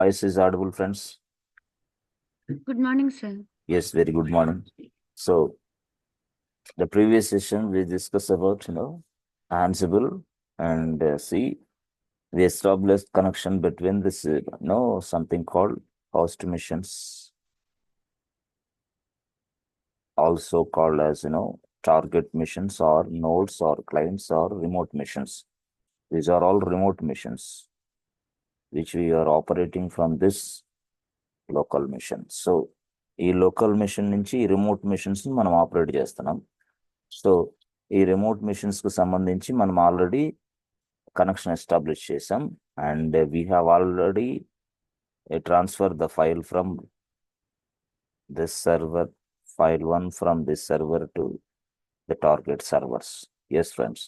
Voice is audible, friends. Good morning, sir. Yes, very good morning. So, the previous session we discussed about, Ansible and we established connection between this, something called host missions, also called as, target missions or nodes or clients or remote missions. These are all remote missions which we are operating from this local machine. So ఈ local machine నుంచి ఈ remote machines మనం operate చేస్తున్నాం. So ఈ remote machines కు సంబంధించి మనం already connection establish చేసాం and we have already transfer the file from this server, file 1 from this server to the target servers. Yes, friends,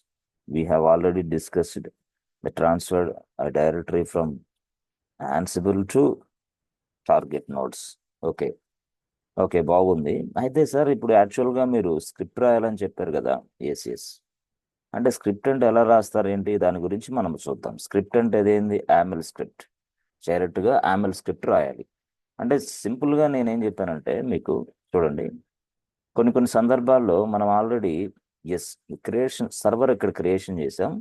we have already discussed the transfer a directory from Ansible to target nodes. Okay okay, బాగుంది. అయితే sir ఇప్పుడు యాక్చువల్గా మీరు script రాయాలని చెప్పారు కదా. Yes. అంటే script అంటే ఎలా రాస్తారు ఏంటి, దాని గురించి మనం చూద్దాం. స్క్రిప్ట్ అంటే అదేంది? YAML script. డైరెక్ట్గా యామెల్ స్క్రిప్ట్ రాయాలి. అంటే సింపుల్గా నేనేం చెప్పానంటే మీకు చూడండి, కొన్ని సందర్భాల్లో మనం ఆల్రెడీ సర్వర్ ఇక్కడ క్రియేషన్ చేసాం.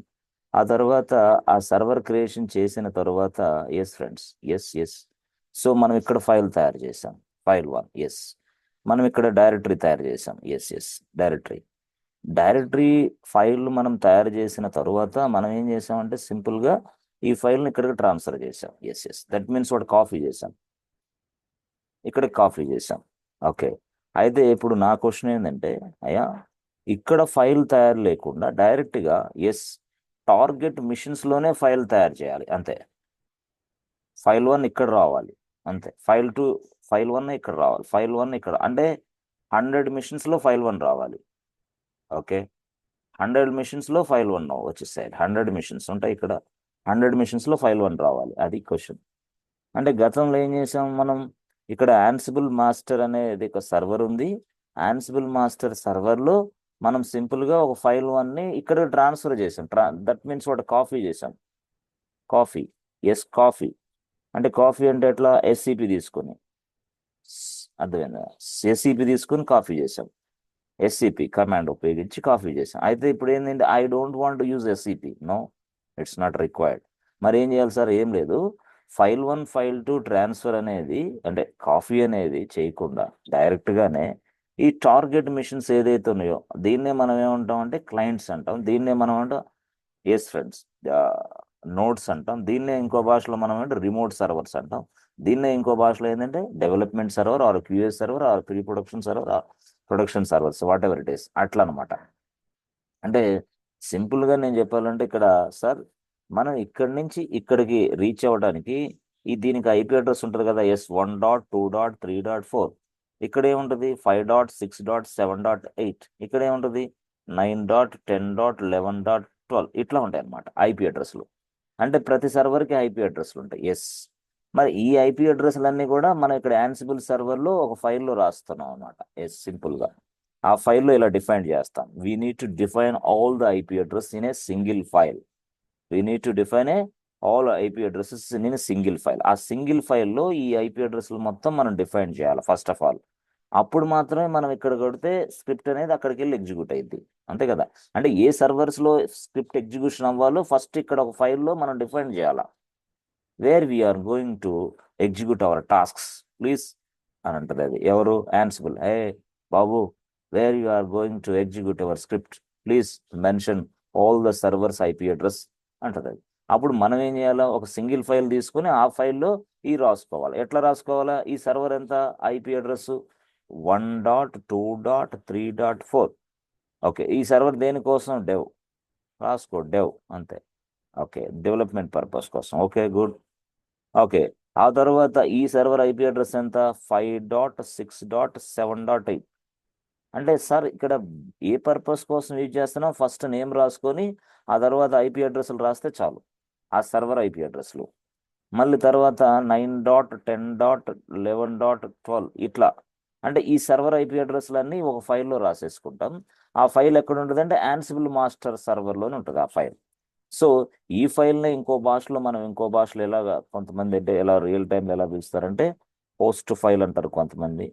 ఆ తర్వాత ఆ సర్వర్ క్రియేషన్ చేసిన తర్వాత ఫ్రెండ్స్, ఎస్. సో మనం ఇక్కడ ఫైల్ తయారు చేసాం, ఫైల్ 1. మనం ఇక్కడ డైరెక్టరీ తయారు చేసాం. ఎస్. డైరెక్టరీ ఫైల్ మనం తయారు చేసిన తరువాత మనం ఏం చేసామంటే సింపుల్గా ఈ ఫైల్ని ఇక్కడికి ట్రాన్స్ఫర్ చేసాం. ఎస్. దట్ మీన్స్ వాడు కాపీ చేసాం, ఇక్కడ కాపీ చేసాం. ఓకే, అయితే ఇప్పుడు నా క్వశ్చన్ ఏంటంటే, అయ్యా ఇక్కడ ఫైల్ తయారు లేకుండా డైరెక్ట్గా టార్గెట్ మిషన్స్లోనే ఫైల్ తయారు చేయాలి అంతే. ఫైల్ 1 ఇక్కడ రావాలి అంతే. ఫైల్ 1 ఇక్కడ రావాలి, ఫైల్ 1 ఇక్కడ, అంటే 100 మిషన్స్లో ఫైల్ 1 రావాలి. ఓకే, 100 మిషన్స్లో ఫైల్ 1 వచ్చేసాయి. 100 మిషన్స్ ఉంటాయి ఇక్కడ, 100 మిషన్స్లో ఫైల్ 1 రావాలి. అది క్వశ్చన్. అంటే గతంలో ఏం చేసాం మనం, ఇక్కడ యాన్సిబుల్ మాస్టర్ అనేది ఒక సర్వర్ ఉంది. యాన్సిబుల్ మాస్టర్ సర్వర్లో మనం సింపుల్గా ఒక ఫైల్ 1ని ఇక్కడ ట్రాన్స్ఫర్ చేసాం. దట్ మీన్స్ వాటి కాపీ చేసాం. కాపీ, కాపీ అంటే కాపీ అంటే ఎట్లా, ఎస్సిపి తీసుకొని, అర్థమైందా? ఎస్సిపి తీసుకొని కాపీ చేసాం. ఎస్సిపి కమాండ్ ఉపయోగించి కాపీ చేసాం. అయితే ఇప్పుడు ఏంటంటే, I don't want to use SCP, no, it's not required. మరి ఏం చేయాలి సార్? ఏం లేదు, ఫైల్ 1 ఫైల్ 2 ట్రాన్స్ఫర్ అనేది, అంటే కాపీ అనేది చేయకుండా డైరెక్ట్గానే ఈ టార్గెట్ మిషన్స్ ఏదైతే ఉన్నాయో దీన్నే మనం ఏమంటాం అంటే క్లయింట్స్ అంటాం. దీన్నే మనం అంటాం ఫ్రెండ్స్ నోడ్స్ అంటాం. దీన్నే ఇంకో భాషలో మనం అంటే రిమోట్ సర్వర్స్ అంటాం. దీన్నే ఇంకో భాషలో ఏంటంటే development server or QS server or pre production server or production servers, whatever it is, అట్లా అనమాట. అంటే సింపుల్గా నేను చెప్పాలంటే ఇక్కడ సార్, మనం ఇక్కడి నుంచి ఇక్కడికి రీచ్ అవ్వడానికి దీనికి ఐపీ అడ్రస్ ఉంటుంది కదా, 1.2.3.4. ఇక్కడ ఏముంటుంది 5.6.7.8. ఇక్కడ ఏముంటుంది 9.10.11.12. ఇట్లా ఉంటాయి అన్నమాట ఐపీ అడ్రస్లు. అంటే ప్రతి సర్వర్కి ఐపీ అడ్రస్లు ఉంటాయి. మరి ఈ ఐపీ అడ్రస్లన్నీ కూడా మనం ఇక్కడ యాన్సిబుల్ సర్వర్లో ఒక ఫైల్లో రాస్తున్నాం అనమాట. సింపుల్గా ఆ ఫైల్లో ఇలా డిఫైన్ చేస్తాం. We need to define all the IP address in a single file. We need to define all IP addresses in a single file. ఆ సింగిల్ ఫైల్లో ఈ ఐపీ అడ్రస్లు మొత్తం మనం డిఫైన్ చేయాలి ఫస్ట్ ఆఫ్ ఆల్. అప్పుడు మాత్రమే మనం ఇక్కడ కొడితే స్క్రిప్ట్ అనేది అక్కడికి వెళ్ళి ఎగ్జిక్యూట్ అయింది, అంతే కదా. అంటే ఏ సర్వర్స్లో స్క్రిప్ట్ ఎగ్జిక్యూషన్ అవ్వాలో ఫస్ట్ ఇక్కడ ఒక ఫైల్లో మనం డిఫైన్ చేయాలా, where we are going to execute our tasks please అని అంటది. అది ఎవరు? యాన్సిబుల్. బాబు, where you are going to execute our script please mention all the servers IP address అంటది అది. అప్పుడు మనం ఏం చేయాలా, ఒక సింగిల్ ఫైల్ తీసుకొని ఆ ఫైల్లో రాసుకోవాలి. ఎట్లా రాసుకోవాలా? ఈ సర్వర్ ఎంత ఐపీ అడ్రస్ 1.2.3.4. ఓకే, ఈ సర్వర్ దేనికోసం? డెవ్ రాసుకో, డెవ్ అంతే. ఓకే, డెవలప్మెంట్ పర్పస్ కోసం. Okay, good. ఓకే, ఆ తర్వాత ఈ సర్వర్ ఐపీ అడ్రస్ ఎంత? 5.6.7.8. అంటే సార్ ఇక్కడ ఏ పర్పస్ కోసం యూజ్ చేస్తున్నాం, ఫస్ట్ నేమ్ రాసుకొని ఆ తర్వాత ఐపీ అడ్రస్లు రాస్తే చాలు, ఆ సర్వర్ ఐపీ అడ్రస్లు. మళ్ళీ తర్వాత 9.10.11.12 ఇట్లా. అంటే ఈ సర్వర్ ఐపీ అడ్రస్లన్నీ ఒక ఫైల్లో రాసేసుకుంటాం. ఆ ఫైల్ ఎక్కడ ఉంటుంది అంటే యాన్సిబుల్ మాస్టర్ సర్వర్లోనే ఉంటుంది ఆ ఫైల్. సో ఈ ఫైల్ని ఇంకో భాషలో మనం ఇంకో భాషలో ఎలాగా కొంతమంది అంటే ఎలా రియల్ టైంలో ఎలా పిలుస్తారంటే హోస్ట్ ఫైల్ అంటారు కొంతమంది.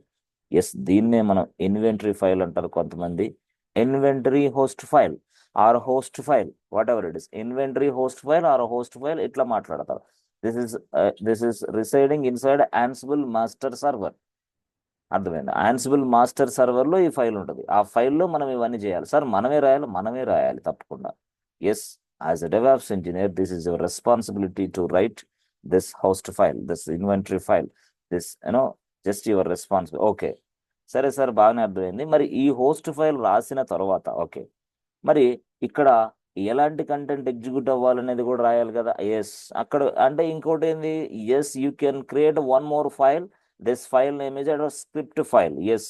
ఎస్, దీన్నే మనం ఇన్వెంటరీ ఫైల్ అంటారు కొంతమంది. Inventory host file or host file, what ever it is, inventory host file or host file ఇట్లా మాట్లాడతారు. This is residing inside Ansible master server. అర్థమైంది? యాన్సిబుల్ మాస్టర్ సర్వర్లో ఈ ఫైల్ ఉంటుంది. ఆ ఫైల్లో మనం ఇవన్నీ చేయాలి. సార్ మనమే రాయాలి తప్పకుండా. Yes, as a DevOps engineer this is your responsibility to write this host file, this inventory file, this just your responsibility. Okay, సరే సార్, బాగానే అర్థమైంది. మరి ఈ హోస్ట్ ఫైల్ రాసిన తర్వాత ఓకే, మరి ఇక్కడ ఎలాంటి కంటెంట్ ఎగ్జిక్యూట్ అవ్వాలనేది కూడా రాయాలి కదా. ఎస్, అక్కడ అంటే ఇంకోటి ఏంది, yes you can create one more file, this file name is script file. Yes,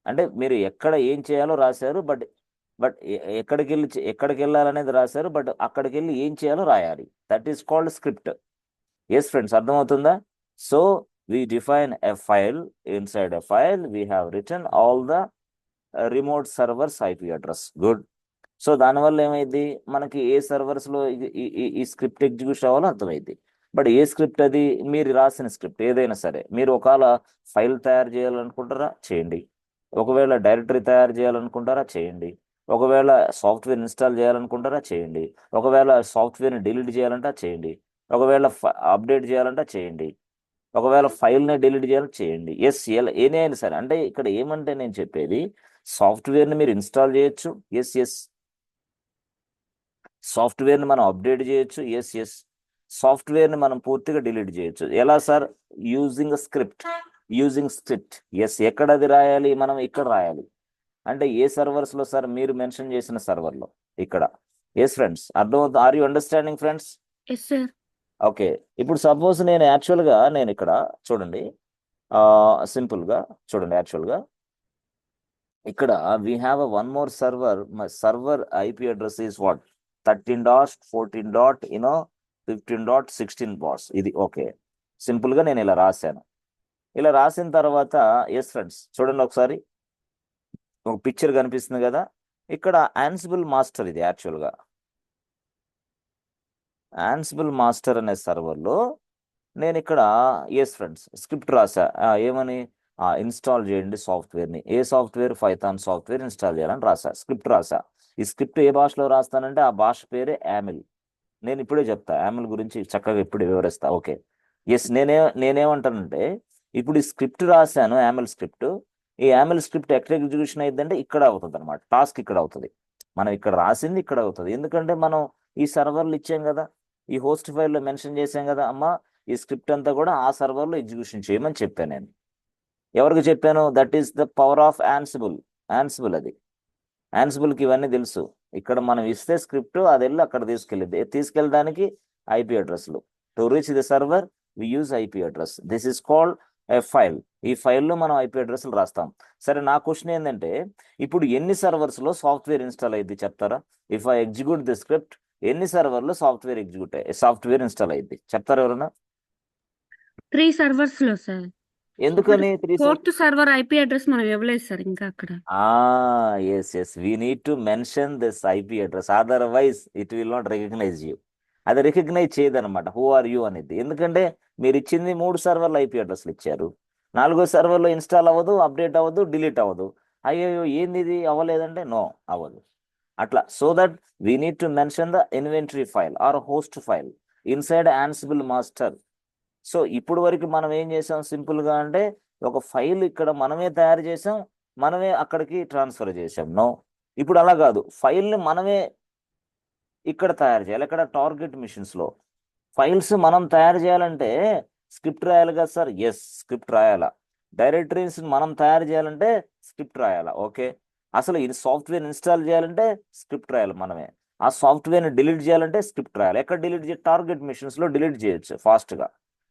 అంటే మీరు ఎక్కడ ఏం చేయాలో రాశారు, బట్ బట్ ఎక్కడికి వెళ్ళాలనేది రాశారు, బట్ అక్కడికి వెళ్ళి ఏం చేయాలో రాయాలి. That is called script. Yes friends, అర్థమవుతుందా? So we define a file. Inside a file we have written all the remote servers IP address. Good. So దానివల్ల ఏమైంది, మనకి ఏ సర్వర్స్లో ఈ స్క్రిప్ట్ ఎగ్జిక్యూట్ అవ్వాలో అర్థమైంది. బట్ ఏ స్క్రిప్ట్ అది, మీరు రాసిన స్క్రిప్ట్ ఏదైనా సరే, మీరు ఒకవేళ ఫైల్ తయారు చేయాలనుకుంటారా చేయండి, ఒకవేళ డైరెక్టరీ తయారు చేయాలనుకుంటారా చేయండి, ఒకవేళ సాఫ్ట్వేర్ ఇన్స్టాల్ చేయాలనుకుంటారా చేయండి, ఒకవేళ సాఫ్ట్వేర్ని డిలీట్ చేయాలంటే చేయండి, ఒకవేళ అప్డేట్ చేయాలంటే చేయండి, ఒకవేళ ఫైల్ని డిలీట్ చేయాలని చేయండి. ఎస్, ఏదైనా సరే. అంటే ఇక్కడ ఏమంటే నేను చెప్పేది, సాఫ్ట్వేర్ని మీరు ఇన్స్టాల్ చేయొచ్చు. ఎస్ ఎస్, సాఫ్ట్వేర్ని మనం అప్డేట్ చేయొచ్చు. ఎస్ ఎస్, సాఫ్ట్వేర్ని మనం పూర్తిగా డిలీట్ చేయొచ్చు. ఎలా సార్? Using script. ఎస్, ఎక్కడ అది రాయాలి, మనం ఇక్కడ రాయాలి. అంటే ఏ సర్వర్స్లో సార్? మీరు మెన్షన్ చేసిన సర్వర్లో ఇక్కడ. ఎస్ ఫ్రెండ్స్, అర్థమవుతుంది? Are you understanding friends? Yes sir. Okay, ఇప్పుడు సపోజ్ నేను యాక్చువల్గా నేను ఇక్కడ చూడండి, సింపుల్గా చూడండి, యాక్చువల్గా ఇక్కడ we have one more server. My server IP address is what 13.14.15.16 boss. ఇది ఓకే, సింపుల్గా నేను ఇలా రాశాను. ఇలా రాసిన తర్వాత ఎస్ ఫ్రెండ్స్ చూడండి ఒకసారి, ఒక పిక్చర్ కనిపిస్తుంది కదా ఇక్కడ. యాన్సిబుల్ మాస్టర్, ఇది యాక్చువల్గా యాన్సిబుల్ మాస్టర్ అనే సర్వర్లో నేను ఇక్కడ ఎస్ ఫ్రెండ్స్ స్క్రిప్ట్ రాసా. ఏమని? ఇన్స్టాల్ చేయండి సాఫ్ట్వేర్ని. ఏ సాఫ్ట్వేర్? పైథాన్ సాఫ్ట్వేర్ ఇన్స్టాల్ చేయాలని రాసా, స్క్రిప్ట్ రాసా. ఈ స్క్రిప్ట్ ఏ భాషలో రాస్తానంటే ఆ భాష పేరే యామిల్. నేను ఇప్పుడే చెప్తా యామిల్ గురించి, చక్కగా ఇప్పుడు వివరిస్తా. ఓకే, ఎస్, నేనేమంటానంటే ఇప్పుడు ఈ స్క్రిప్ట్ రాశాను, యామిల్ స్క్రిప్ట్. ఈ యామిల్ స్క్రిప్ట్ ఎక్కడ ఎగ్జిక్యూషన్ అయ్యిందంటే ఇక్కడ అవుతుంది అనమాట. టాస్క్ ఇక్కడ అవుతుంది, మనం ఇక్కడ రాసింది ఇక్కడ అవుతుంది. ఎందుకంటే మనం ఈ సర్వర్లు ఇచ్చాం కదా, ఈ హోస్ట్ ఫైల్లో మెన్షన్ చేసాం కదా, అమ్మ ఈ స్క్రిప్ట్ అంతా కూడా ఆ సర్వర్లో ఎగ్జిక్యూషన్ చేయమని చెప్పాను నేను. ఎవరికి చెప్పాను? That is the power of Ansible. అది యాన్సిబుల్కి ఇవన్నీ తెలుసు. ఇక్కడ మనం ఇస్తే స్క్రిప్ట్ అది వెళ్ళి అక్కడ తీసుకెళ్ళడానికి ఐపీ అడ్రస్లు. To reach the server we use IP address. This is called a file. ఈ ఫైల్లో మనం ఐపీ అడ్రస్లు రాస్తాం. సరే, నా క్వశ్చన్ ఏంటంటే ఇప్పుడు ఎన్ని సర్వర్స్లో సాఫ్ట్వేర్ ఇన్స్టాల్ అయ్యింది చెప్తారా? If I execute the script, ఎన్ని సర్వర్లో సాఫ్ట్వేర్ ఇన్స్టాల్ అయ్యింది చెప్తారా ఎవరన్నా? 3 సర్వర్స్ లో సార్. ఎందుకని 3 4th సర్వర్ ఐపీ అడ్రస్ మనం ఇవ్వలేదు సార్ ఇంకా అక్కడ. Yes, we need to mention this IP address, otherwise it will not recognise you. అది రికగ్నైజ్ చేయదన్నమాట హూ ఆర్ యూ అనేది. ఎందుకంటే మీరు ఇచ్చింది 3 సర్వర్ల ఐపీ అడ్రస్లు ఇచ్చారు, 4వ సర్వర్లో ఇన్స్టాల్ అవ్వదు, అప్డేట్ అవ్వదు, డిలీట్ అవ్వదు. అయ్యో ఏంది ఇది అవ్వలేదంటే నో అవ్వదు. అట్లా, so that we need to mention the inventory file or host file inside Ansible master. So ఇప్పుడు వరకు మనం ఏం చేసాం సింపుల్గా అంటే, ఒక ఫైల్ ఇక్కడ మనమే తయారు చేసాం, మనమే అక్కడికి ట్రాన్స్ఫర్ చేసాం. నో, ఇప్పుడు అలా కాదు, ఫైల్ని మనమే ఇక్కడ తయారు చేయాలి. ఇక్కడ టార్గెట్ మిషన్స్లో ఫైల్స్ మనం తయారు చేయాలంటే స్క్రిప్ట్ రాయాలి కదా సార్? ఎస్, స్క్రిప్ట్ రాయాలా. డైరెక్టరీస్ మనం తయారు చేయాలంటే స్క్రిప్ట్ రాయాలా. ఓకే, అసలు ఇది సాఫ్ట్వేర్ ఇన్స్టాల్ చేయాలంటే స్క్రిప్ట్ రాయాలి మనమే. ఆ సాఫ్ట్వేర్ని డిలీట్ చేయాలంటే స్క్రిప్ట్ రాయాలి. ఎక్కడ డిలీట్ టార్గెట్ మిషన్స్లో డిలీట్ చేయొచ్చు ఫాస్ట్గా.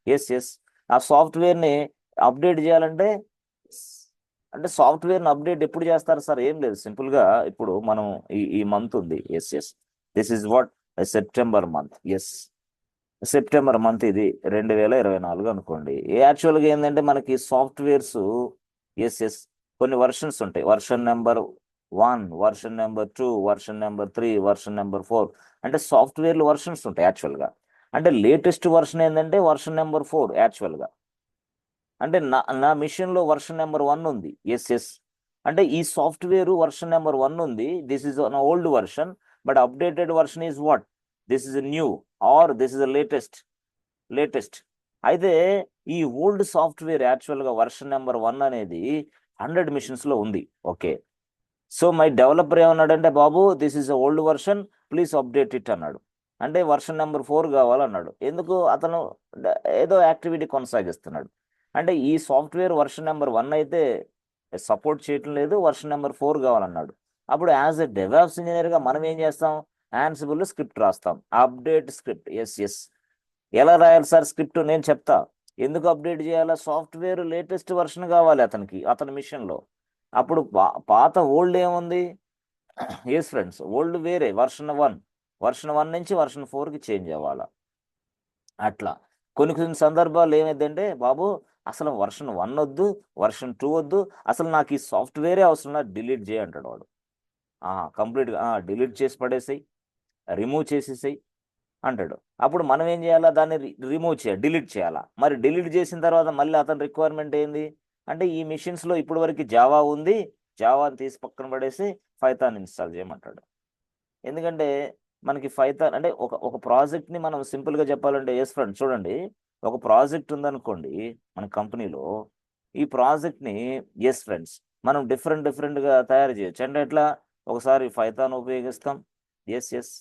ఎస్, ఆ సాఫ్ట్వేర్ని అప్డేట్ చేయాలంటే, అంటే సాఫ్ట్వేర్ని అప్డేట్ ఎప్పుడు చేస్తారు సార్? ఏం లేదు, సింపుల్గా ఇప్పుడు మనం ఈ మంత్ ఉంది. Yes, this is what September month. Yes, September month ఇది 2024 అనుకోండి. యాక్చువల్గా ఏంటంటే మనకి సాఫ్ట్వేర్స్ ఎస్ కొన్ని వర్షన్స్ ఉంటాయి. Version number 1, version number 2, version number 3, version number 4. అంటే సాఫ్ట్వేర్లు వర్షన్స్ ఉంటాయి యాక్చువల్గా. అంటే లేటెస్ట్ వర్షన్ ఏంటంటే వర్షన్ నెంబర్ 4 యాక్చువల్గా. అంటే నా మిషన్లో వర్షన్ నెంబర్ 1 ఉంది. ఎస్. అంటే ఈ సాఫ్ట్వేర్ వర్షన్ నెంబర్ 1 ఉంది. This is an old version, but updated version is what? This is new or this is latest. అయితే ఈ ఓల్డ్ సాఫ్ట్వేర్ యాక్చువల్గా వర్షన్ నెంబర్ 1 అనేది 100 మిషన్స్లో ఉంది. ఓకే. సో మై డెవలపర్ ఏమన్నాడంటే, బాబు this is old version, please update it అన్నాడు. అంటే version number 4 కావాలన్నాడు. ఎందుకు? అతను ఏదో యాక్టివిటీ కొనసాగిస్తున్నాడు. అంటే ఈ సాఫ్ట్వేర్ వర్షన్ నెంబర్ 1 అయితే సపోర్ట్ చేయటం లేదు, వర్షన్ నెంబర్ 4 కావాలన్నాడు. అప్పుడు యాజ్ ఎ డెవాప్స్ ఇంజనీర్గా మనం ఏం చేస్తాం? యాన్సిబుల్ స్క్రిప్ట్ రాస్తాం, అప్డేట్ స్క్రిప్ట్. ఎస్. ఎలా రాయాలి సార్ స్క్రిప్ట్? నేను చెప్తా. ఎందుకు అప్డేట్ చేయాలా? సాఫ్ట్వేర్ లేటెస్ట్ వర్షన్ కావాలి అతని మిషన్లో. అప్పుడు పాత ఓల్డ్ ఏముంది? ఎస్ ఫ్రెండ్స్, ఓల్డ్ వేరే వర్షన్ 1 నుంచి వర్షన్ 4కి చేంజ్ అవ్వాలా. అట్లా కొన్ని సందర్భాలు ఏమైందంటే, బాబు అసలు వర్షన్ 1 వద్దు, వర్షన్ 2 వద్దు, అసలు నాకు ఈ సాఫ్ట్వేరే అవసరం లేదు, డిలీట్ చేయి అంటాడు వాడు. కంప్లీట్గా డిలీట్ చేసి పడేసాయి, రిమూవ్ చేసేసాయి అంటాడు. అప్పుడు మనం ఏం చేయాలా? దాన్ని రిమూవ్ చేయాలి, డిలీట్ చేయాలా. మరి డిలీట్ చేసిన తర్వాత మళ్ళీ అతని రిక్వైర్మెంట్ ఏంది అంటే, ఈ మిషన్స్లో ఇప్పటి వరకు జావా ఉంది, జావాని తీసి పక్కన పడేసి పైథాన్ ఇన్స్టాల్ చేయమంటాడు. ఎందుకంటే మనకి పైథాన్ అంటే ఒక ప్రాజెక్ట్ని మనం సింపుల్గా చెప్పాలంటే, ఎస్ ఫ్రెండ్ చూడండి, ఒక ప్రాజెక్ట్ ఉందనుకోండి మన కంపెనీలో. ఈ ప్రాజెక్ట్ని ఎస్ ఫ్రెండ్స్ మనం డిఫరెంట్గా తయారు చేయొచ్చు. అంటే ఎట్లా? ఒకసారి పైథాన్ ఉపయోగిస్తాం, yes.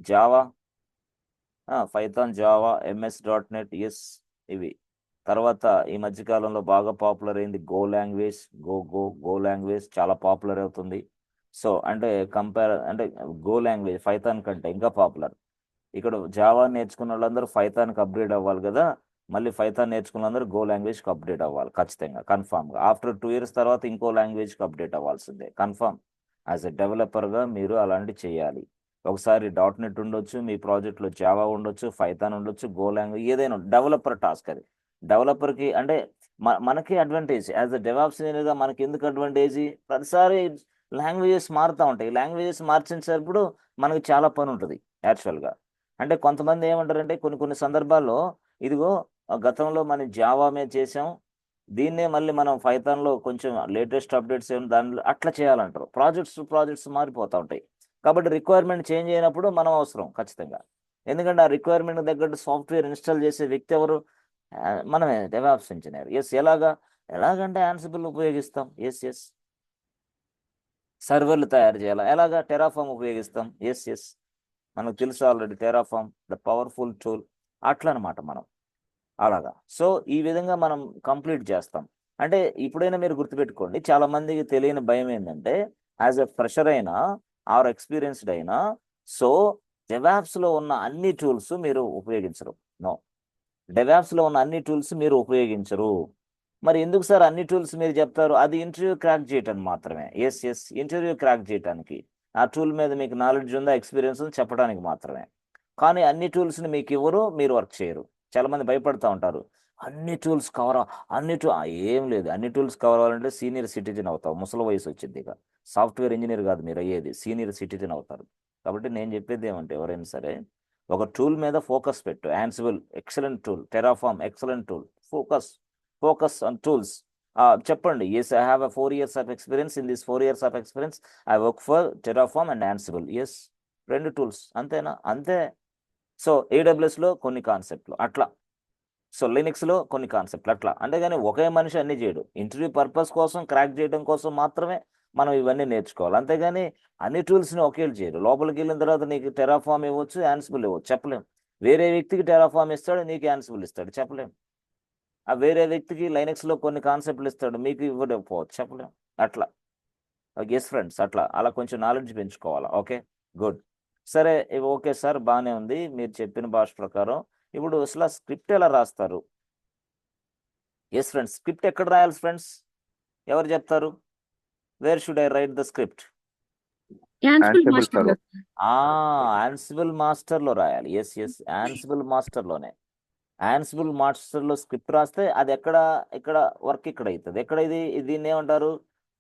Java, Python, Java, MS.NET, yes. ఇవి తర్వాత ఈ మధ్యకాలంలో బాగా పాపులర్ అయింది గో లాంగ్వేజ్. గో లాంగ్వేజ్ చాలా పాపులర్ అవుతుంది. సో అంటే అంటే గో లాంగ్వేజ్ పైథాన్ కంటే ఇంకా పాపులర్. ఇక్కడ జావా నేర్చుకున్న వాళ్ళందరూ పైథాన్కి అప్గ్రేడ్ అవ్వాలి కదా, మళ్ళీ పైథాన్ నేర్చుకున్న వాళ్ళందరూ గో లాంగ్వేజ్కి అప్డేట్ అవ్వాలి ఖచ్చితంగా, కన్ఫామ్గా. ఆఫ్టర్ 2 years తర్వాత ఇంకో లాంగ్వేజ్కి అప్డేట్ అవ్వాల్సిందే, కన్ఫామ్. యాజ్ ఎ డెవలపర్గా మీరు అలాంటివి చేయాలి. ఒకసారి .NET ఉండొచ్చు మీ ప్రాజెక్ట్లో, జావా ఉండొచ్చు, పైథాన్ ఉండొచ్చు, గో లాంగ్వేజ్ ఏదైనా డెవలపర్ టాస్క్ అది. డెవలపర్కి అంటే మనకి అడ్వాంటేజ్ యాజ్ ఎ డెవాప్స్ ఇంజనీర్గా. మనకి ఎందుకు అడ్వాంటేజ్? ప్రతిసారి లాంగ్వేజెస్ మారుతూ ఉంటాయి. లాంగ్వేజెస్ మార్చినప్పుడు మనకి చాలా పని ఉంటుంది యాక్చువల్గా. అంటే కొంతమంది ఏమంటారంటే కొన్ని సందర్భాల్లో, ఇదిగో గతంలో మనం జావా మీద చేసాం, దీన్నే మళ్ళీ మనం పైథాన్లో కొంచెం లేటెస్ట్ అప్డేట్స్ ఏమి దానిలో అట్లా చేయాలంటారు. ప్రాజెక్ట్స్ మారిపోతూ ఉంటాయి. కాబట్టి రిక్వైర్మెంట్ చేంజ్ అయినప్పుడు మనం అవసరం ఖచ్చితంగా. ఎందుకంటే ఆ రిక్వైర్మెంట్ తగ్గట్టు సాఫ్ట్వేర్ ఇన్స్టాల్ చేసే వ్యక్తి ఎవరు? మనమే, డెవాప్స్ ఇంజనీర్. ఎస్. ఎలాగంటే యాన్సిబుల్ ఉపయోగిస్తాం. ఎస్. సర్వర్లు తయారు చేయాలా? ఎలాగా? టెరాఫామ్ ఉపయోగిస్తాం. ఎస్. మనకు తెలుసు already Terraform the powerful tool. అట్లా అనమాట మనం అలాగా. సో ఈ విధంగా మనం కంప్లీట్ చేస్తాం. అంటే ఇప్పుడైనా మీరు గుర్తుపెట్టుకోండి, చాలా మందికి తెలియని భయం ఏంటంటే, యాజ్ ఎ ఫ్రెషర్ అయినా ఆర్ ఎక్స్పీరియన్స్డ్ అయినా, సో డెవాప్స్లో ఉన్న అన్ని టూల్స్ మీరు ఉపయోగించరు. నో, డెవాప్స్లో ఉన్న అన్ని టూల్స్ మీరు ఉపయోగించరు. మరి ఎందుకు సార్ అన్ని టూల్స్ మీరు చెప్తారు? అది ఇంటర్వ్యూ క్రాక్ చేయటానికి మాత్రమే. ఎస్. ఇంటర్వ్యూ క్రాక్ చేయటానికి. ఆ టూల్ మీద మీకు నాలెడ్జ్ ఉందా, ఎక్స్పీరియన్స్ ఉందా చెప్పడానికి మాత్రమే. కానీ అన్ని టూల్స్ని మీకు ఇవ్వరు, మీరు వర్క్ చేయరు. చాలా మంది భయపడుతూ ఉంటారు, అన్ని టూల్స్ కవర్ ఏం లేదు. అన్ని టూల్స్ కవర్ అవ్వాలంటే సీనియర్ సిటిజన్ అవుతావు, ముసలి వయసు వచ్చింది. ఇక సాఫ్ట్వేర్ ఇంజనీర్ కాదు మీరు అయ్యేది, సీనియర్ సిటిజన్ అవుతారు. కాబట్టి నేను చెప్పేది ఏమంటే, ఎవరైనా సరే ఒక టూల్ మీద ఫోకస్ పెట్టు. Ansible excellent tool, Terraform excellent tool. Focus on tools. చెప్పండి, yes I have 4 years of experience. In this 4 years of experience I work for Terraform and Ansible. Yes, 2 tools అంతేనా? అంతే. సో ఏడబ్ల్యూఎస్లో కొన్ని కాన్సెప్ట్లు అట్లా, so లినక్స్లో కొన్ని కాన్సెప్ట్లు అట్లా. అంతేగాని ఒకే మనిషి అన్ని చేయడు. ఇంటర్వ్యూ పర్పస్ కోసం, క్రాక్ చేయడం కోసం మాత్రమే మనం ఇవన్నీ నేర్చుకోవాలి. అంతేగాని అన్ని టూల్స్ని ఒకేళ్ళు చేయరు. లోపలికి వెళ్ళిన తర్వాత నీకు టెరాఫామ్ ఇవ్వచ్చు, యాన్సిబుల్ ఇవ్వచ్చు, చెప్పలేం. వేరే వ్యక్తికి టెరాఫామ్ ఇస్తాడు, నీకు యాన్సిబుల్ ఇస్తాడు, చెప్పలేం. ఆ వేరే వ్యక్తికి లైనక్స్లో కొన్ని కాన్సెప్ట్లు ఇస్తాడు, మీకు ఇవ్వకపోవచ్చు, చెప్పలేం. అట్లా. ఎస్ ఫ్రెండ్స్, అలా కొంచెం నాలెడ్జ్ పెంచుకోవాలా. Okay, good. సరే, ఇవి ఓకే సార్, బాగానే ఉంది మీరు చెప్పిన భాష ప్రకారం. ఇప్పుడు అసలు స్క్రిప్ట్ ఎలా రాస్తారు? ఎస్ ఫ్రెండ్స్, స్క్రిప్ట్ ఎక్కడ రాయాలి ఫ్రెండ్స్? ఎవరు చెప్తారు? Where should I write the script? Ansible మాస్టర్లో రాయాలి. ఎస్, యాన్సిబుల్ మాస్టర్లోనే. యాన్సిబుల్ మాస్టర్లో స్క్రిప్ట్ రాస్తే అది ఇక్కడ వర్క్ ఇక్కడ అవుతుంది. ఎక్కడ ఇది? దీన్ని ఏమంటారు?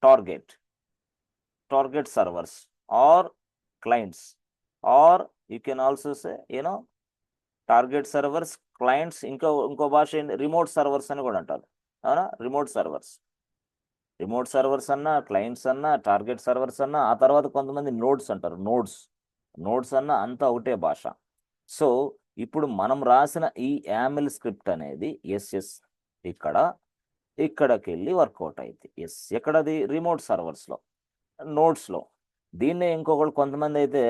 Target. target servers or clients, or you can also say target servers, clients, ఇంకో భాష రిమోట్ సర్వర్స్ అని కూడా అంటారు. అవునా? రిమోట్ సర్వర్స్ అన్నా, క్లయింట్స్ అన్నా, టార్గెట్ సర్వర్స్ అన్నా, ఆ తర్వాత కొంతమంది నోడ్స్ అంటారు. నోడ్స్ అన్నా అంతా ఒకటే భాష. సో ఇప్పుడు మనం రాసిన ఈ యామిల్ స్క్రిప్ట్ అనేది ఎస్ ఇక్కడికి వెళ్ళి వర్కౌట్ అయింది. ఎక్కడది? రిమోట్ సర్వర్స్లో, నోడ్స్లో. దీన్నే ఇంకొకళ్ళు కొంతమంది అయితే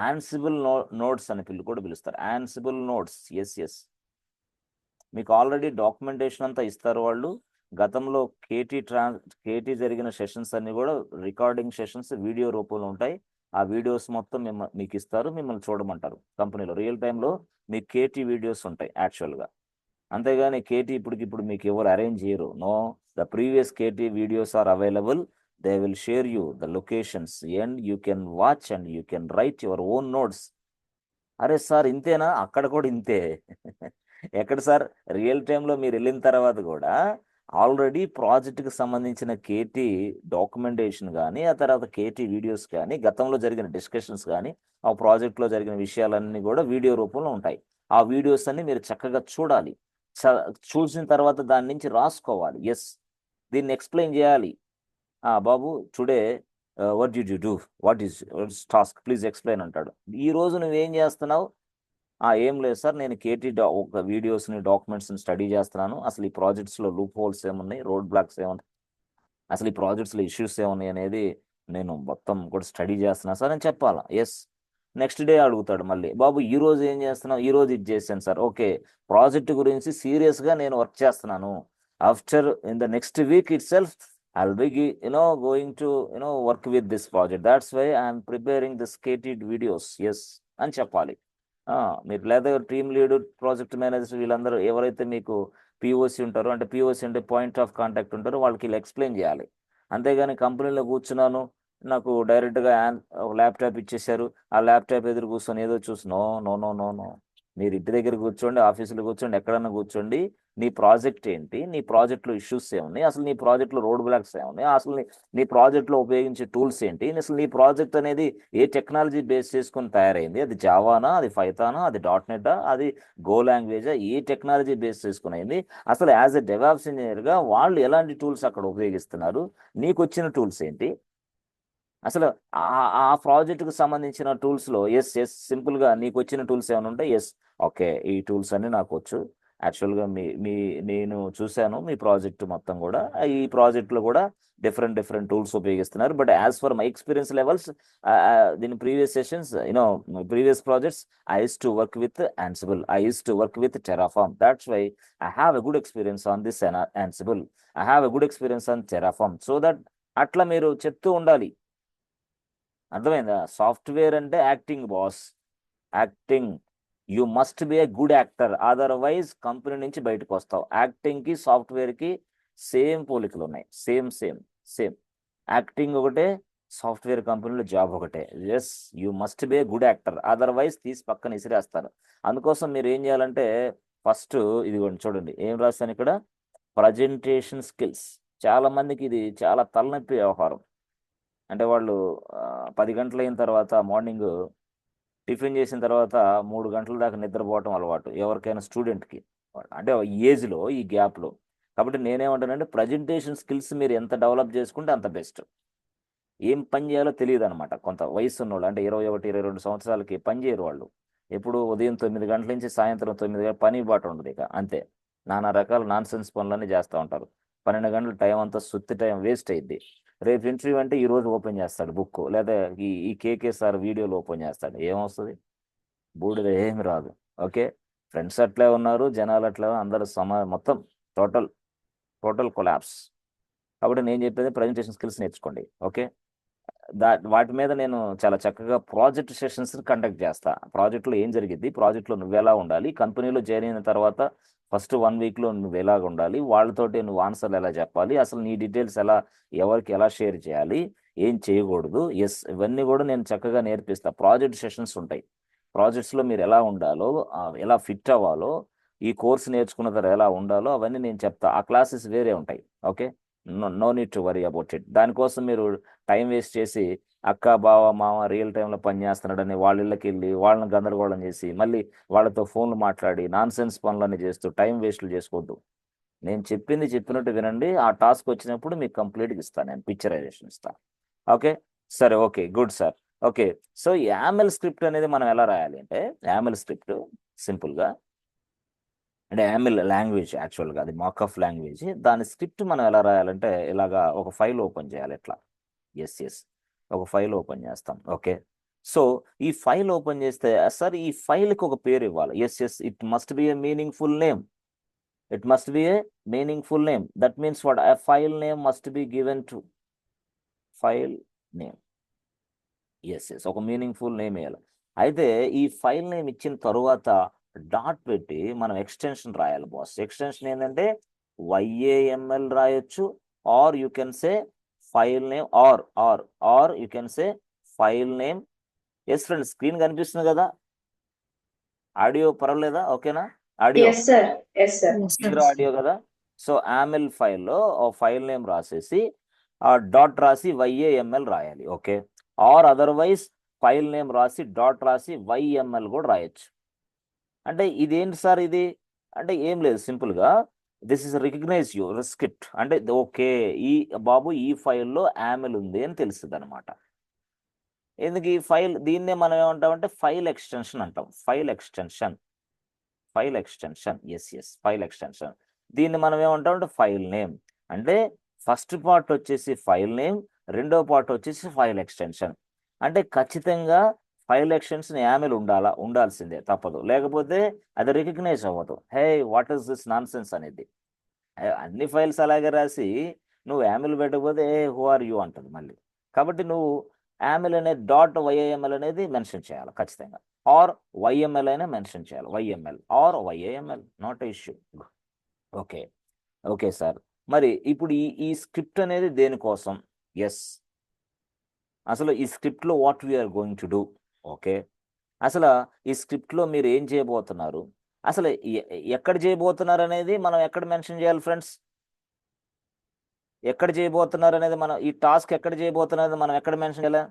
యాన్సిబుల్ నోడ్స్ అని కూడా పిలుస్తారు. Ansible nodes. మీకు ఆల్రెడీ డాక్యుమెంటేషన్ అంతా ఇస్తారు వాళ్ళు. గతంలో కేటీ జరిగిన సెషన్స్ అన్ని కూడా రికార్డింగ్ సెషన్స్ వీడియో రూపంలో ఉంటాయి. ఆ వీడియోస్ మొత్తం మీకు ఇస్తారు, మిమ్మల్ని చూడమంటారు. కంపెనీలో రియల్ టైంలో మీకు కేటీ వీడియోస్ ఉంటాయి యాక్చువల్గా. అంతేగాని కేటీ ఇప్పుడు మీకు ఎవరు అరేంజ్ చేయరు. No, the previous KT videos are available. They will share you the locations and you can watch and you can write your own notes. అరే సార్ ఇంతేనా? అక్కడ కూడా ఇంతే. ఎక్కడ సార్? రియల్ టైంలో మీరు వెళ్ళిన తర్వాత కూడా ఆల్రెడీ ప్రాజెక్ట్కి సంబంధించిన కేటీ డాక్యుమెంటేషన్ కానీ, ఆ తర్వాత కేటీ వీడియోస్ కానీ, గతంలో జరిగిన డిస్కషన్స్ కానీ, ఆ ప్రాజెక్ట్లో జరిగిన విషయాలన్నీ కూడా వీడియో రూపంలో ఉంటాయి. ఆ వీడియోస్ అన్ని మీరు చక్కగా చూడాలి. చూసిన తర్వాత దాని నుంచి రాసుకోవాలి. దీన్ని ఎక్స్ప్లెయిన్ చేయాలి. బాబు today what did you do, what is task, please explain అంటాడు. ఈ రోజు నువ్వేం చేస్తున్నావు? ఏం లేదు సార్, నేను కేటీ ఒక వీడియోస్ని, డాక్యుమెంట్స్ని స్టడీ చేస్తున్నాను. అసలు ఈ ప్రాజెక్ట్స్లో లూప్ హోల్స్ ఏమున్నాయి, రోడ్ బ్లాక్స్ ఏమున్నాయి, అసలు ఈ ప్రాజెక్ట్స్లో ఇష్యూస్ ఏమున్నాయి అనేది నేను మొత్తం కూడా స్టడీ చేస్తున్నాను సార్ అని చెప్పాలా. నెక్స్ట్ డే అడుగుతాడు మళ్ళీ, బాబు ఈ రోజు ఏం చేస్తున్నావు? ఈ రోజు ఇది చేశాను సార్. ఓకే, ప్రాజెక్ట్ గురించి సీరియస్గా నేను వర్క్ చేస్తున్నాను. After in the next week it self I'll be going to work with this project. That's why I'm preparing the skated videos. అని చెప్పాలి. మీరు లేదా టీమ్ లీడ్, ప్రాజెక్ట్ మేనేజర్, వీళ్ళందరూ ఎవరైతే మీకు పిఓసి ఉంటారో, అంటే పిఓసి అంటే పాయింట్ ఆఫ్ కాంటాక్ట్ ఉంటారో, వాళ్ళకి ఇలా ఎక్స్ప్లెయిన్ చేయాలి. అంతేగాని కంపెనీలో కూర్చున్నాను, నాకు డైరెక్ట్గా ల్యాప్టాప్ ఇచ్చేసారు, ఆ ల్యాప్టాప్ ఎదురు కూర్చొని ఏదో చూసి no no no no no మీరు ఇంటి దగ్గర కూర్చోండి, ఆఫీసులో కూర్చోండి, ఎక్కడన్నా కూర్చోండి. నీ ప్రాజెక్ట్ ఏంటి, నీ ప్రాజెక్ట్లో ఇష్యూస్ ఏమున్నాయి, అసలు నీ ప్రాజెక్ట్లో రోడ్ బ్లాక్స్ ఏమున్నాయి, అసలు నీ ప్రాజెక్ట్లో ఉపయోగించే టూల్స్ ఏంటి, అసలు నీ ప్రాజెక్ట్ అనేది ఏ టెక్నాలజీ బేస్ చేసుకుని తయారైంది, అది జావానా, అది పైథానా, అది .NET, అది గో లాంగ్వేజా, ఏ టెక్నాలజీ బేస్ చేసుకుని అయింది, అసలు యాజ్ ఎ డెవాప్స్ ఇంజనీర్గా వాళ్ళు ఎలాంటి టూల్స్ అక్కడ ఉపయోగిస్తున్నారు, నీకు వచ్చిన టూల్స్ ఏంటి, అసలు ఆ ప్రాజెక్టుకు సంబంధించిన టూల్స్లో సింపుల్గా నీకు వచ్చిన టూల్స్ ఏమైనా ఉంటే ఓకే, ఈ టూల్స్ అన్ని నాకు వచ్చు. యాక్చువల్గా నేను చూశాను మీ ప్రాజెక్ట్ మొత్తం కూడా, ఈ ప్రాజెక్ట్లో కూడా డిఫరెంట్ టూల్స్ ఉపయోగిస్తున్నారు. But as per my experience levels, దీని previous sessions, previous projects, I used to work with Ansible, I used to work with Terraform. That's why I have a good experience on this Ansible, I have a good experience on Terraform. So that అట్లా మీరు చెప్తూ ఉండాలి. అర్థమైందా? Software అంటే acting boss, acting. You must be a good actor, otherwise company నుంచి బయటకు వస్తావు. యాక్టింగ్కి సాఫ్ట్వేర్కి same పోలికలు ఉన్నాయి. సేమ్. యాక్టింగ్ ఒకటే, సాఫ్ట్వేర్ కంపెనీలో జాబ్ ఒకటే. You must be a good actor, otherwise తీసి పక్కన ఇసిరేస్తారు. అందుకోసం మీరు ఏం చేయాలంటే, ఫస్ట్ ఇదిగోండి చూడండి ఏం రాస్తాను ఇక్కడ, ప్రజెంటేషన్ స్కిల్స్. చాలా మందికి ఇది చాలా తలనొప్పి వ్యవహారం. అంటే వాళ్ళు 10 గంటలు అయిన తర్వాత మార్నింగ్ టిఫిన్ చేసిన తర్వాత 3 గంటల దాకా నిద్రపోవటం అలవాటు ఎవరికైనా స్టూడెంట్కి, అంటే ఈ ఏజ్లో, ఈ గ్యాప్లో. కాబట్టి నేనేమంటానంటే, ప్రజెంటేషన్ స్కిల్స్ మీరు ఎంత డెవలప్ చేసుకుంటే అంత బెస్ట్. ఏం పని చేయాలో తెలియదు అనమాట. కొంత వయసు ఉన్నవాళ్ళు, అంటే 21, 22 సంవత్సరాలకి పని చేయరు వాళ్ళు. ఎప్పుడు ఉదయం 9 గంటల నుంచి సాయంత్రం 9 గంటల పని బాట ఉండదు. ఇక అంతే, నానా రకాల నాన్ సెన్స్ పనులన్నీ చేస్తూ ఉంటారు. 12 గంటల టైం అంతా సుత్తి టైం వేస్ట్ అయింది. రేపు ఇంటర్వ్యూ అంటే ఈ రోజు ఓపెన్ చేస్తాడు బుక్, లేదా ఈ కేకేసార్ వీడియోలో ఓపెన్ చేస్తాడు. ఏమొస్తుంది? బూడిద ఏమి రాదు. ఓకే, ఫ్రెండ్స్ అట్లే ఉన్నారు, జనాలు అట్లే, అందరూ మొత్తం టోటల్ కొలాప్స్. కాబట్టి నేను చెప్పేది ప్రజెంటేషన్ స్కిల్స్ నేర్చుకోండి. ఓకే, వాటి మీద నేను చాలా చక్కగా ప్రాజెక్ట్ సెషన్స్ కండక్ట్ చేస్తా. ప్రాజెక్ట్లో ఏం జరిగింది, ప్రాజెక్ట్లో నువ్వు ఎలా ఉండాలి, కంపెనీలో జాయిన్ అయిన తర్వాత ఫస్ట్ 1 వీక్లో నువ్వు ఎలాగ ఉండాలి, వాళ్ళతోటి నువ్వు ఆన్సర్లు ఎలా చెప్పాలి, అసలు నీ డీటెయిల్స్ ఎవరికి ఎలా షేర్ చేయాలి, ఏం చేయకూడదు, ఇవన్నీ కూడా నేను చక్కగా నేర్పిస్తా. ప్రాజెక్ట్ సెషన్స్ ఉంటాయి. ప్రాజెక్ట్స్లో మీరు ఎలా ఉండాలో, ఎలా ఫిట్ అవ్వాలో, ఈ కోర్స్ నేర్చుకున్న తర్వాత ఎలా ఉండాలో అవన్నీ నేను చెప్తా. ఆ క్లాసెస్ వేరే ఉంటాయి. Okay, no need to worry about it. దానికోసం మీరు టైం వేస్ట్ చేసి అక్క బావ మామ రియల్ టైంలో పనిచేస్తున్నాడని వాళ్ళ ఇళ్ళకి వెళ్ళి వాళ్ళని గందరగోళం చేసి మళ్ళీ వాళ్ళతో ఫోన్లు మాట్లాడి నాన్ సెన్స్ పనులన్నీ చేస్తూ టైం వేస్ట్లు చేసుకోవద్దు. నేను చెప్పింది చెప్పినట్టు వినండి. ఆ టాస్క్ వచ్చినప్పుడు మీకు కంప్లీట్గా ఇస్తాను, నేను పిక్చరైజేషన్ ఇస్తాను. ఓకే సరే, okay good sir. Okay, so YAML script అనేది మనం ఎలా రాయాలి అంటే, యామెల్ స్క్రిప్ట్ సింపుల్గా అంటే యామెల్ లాంగ్వేజ్ యాక్చువల్గా అది మాకఫ్ లాంగ్వేజ్. దాని స్క్రిప్ట్ మనం ఎలా రాయాలంటే ఇలాగా ఒక ఫైల్ ఓపెన్ చేయాలి ఎట్లా. ఎస్ ఒక ఫైల్ ఓపెన్ చేస్తాం. ఓకే, సో ఈ ఫైల్ ఓపెన్ చేస్తే సార్ ఈ ఫైల్కి ఒక పేరు ఇవ్వాలి. Yes it must be a meaningful name. It must be a meaningful name. That means what? A file name must be given to file name. Yes ఒక meaningful name వేయాలి. అయితే ఈ ఫైల్ నేమ్ ఇచ్చిన తరువాత డాట్ పెట్టి మనం extension రాయాలి boss. Extension ఏంటంటే YAML రాయొచ్చు, or you can say file name, or you can say file name. Yes friends, screen కనిపిస్తుంది కదా? ఆడియో పర్వాలేదా? ఓకేనా? Audio Yes, sir. Yes, sir. Clear audio కదా? సో యామెల్ ఫైల్లో ఫైల్ నేమ్ రాసేసి డాట్ రాసి YAML రాయాలి. Okay, or otherwise file name రాసి డాట్ రాసి YML కూడా రాయొచ్చు. అంటే ఇదేంటి సార్ ఇది అంటే ఏం లేదు, సింపుల్గా this is recognize your script అంటే ఓకే ఈ బాబు ఈ ఫైల్లో యామెల్ ఉంది అని తెలుస్తుంది అనమాట. ఎందుకు ఈ ఫైల్, దీన్నే మనం ఏమంటామంటే ఫైల్ ఎక్స్టెన్షన్ అంటాం. File extension yes file extension. దీన్ని మనం ఏమంటామంటే ఫైల్ నేమ్. అంటే ఫస్ట్ పార్ట్ వచ్చేసి ఫైల్ నేమ్, రెండో పార్ట్ వచ్చేసి ఫైల్ ఎక్స్టెన్షన్. అంటే ఖచ్చితంగా ఫైల్ ఎక్స్టెన్షన్ యామెల్ ఉండాల్సిందే, తప్పదు, లేకపోతే అది రికగ్నైజ్ అవ్వదు. Hey what is this non sense అనేది. అన్ని ఫైల్స్ అలాగే రాసి నువ్వు యామెల్ పెట్టకపోతే ఏ హూ ఆర్ యూ అంటుంది మళ్ళీ. కాబట్టి నువ్వు యామెల్ అనేది డాట్ YAML అనేది మెన్షన్ చేయాలి ఖచ్చితంగా, ఆర్ YML అయినా మెన్షన్ చేయాలి. YML or YAML, not issue. Okay okay sir, మరి ఇప్పుడు ఈ స్క్రిప్ట్ అనేది దేనికోసం? ఎస్, అసలు ఈ స్క్రిప్ట్లో what we are going to do. Okay, అసలు ఈ స్క్రిప్ట్లో మీరు ఏం చేయబోతున్నారు, అసలు ఎక్కడ చేయబోతున్నారు అనేది మనం ఎక్కడ మెన్షన్ చేయాలి ఫ్రెండ్స్? ఎక్కడ చేయబోతున్నారు అనేది మనం, ఈ టాస్క్ ఎక్కడ చేయబోతున్నారు మనం ఎక్కడ మెన్షన్ చేయాలి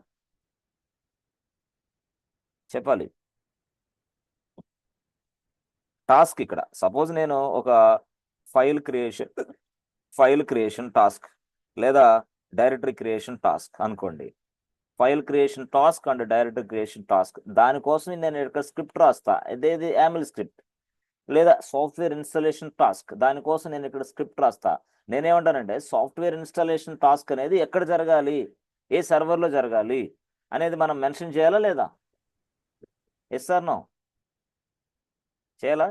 చెప్పాలి. టాస్క్ ఇక్కడ సపోజ్ నేను ఒక ఫైల్ క్రియేషన్ టాస్క్ లేదా డైరెక్టరీ క్రియేషన్ టాస్క్ అనుకోండి. File creation task and directory creation task, దానికోసం నేను ఇక్కడ స్క్రిప్ట్ రాస్తా, ఇదేది యామెల్ స్క్రిప్ట్. లేదా సాఫ్ట్వేర్ ఇన్స్టాలేషన్ టాస్క్, దానికోసం నేను ఇక్కడ స్క్రిప్ట్ రాస్తా. నేనేమంటానంటే సాఫ్ట్వేర్ ఇన్స్టాలేషన్ టాస్క్ అనేది ఎక్కడ జరగాలి, ఏ సర్వర్లో జరగాలి అనేది మనం మెన్షన్ చేయాలా లేదా? ఎస్ సార్ నో చేయాలా?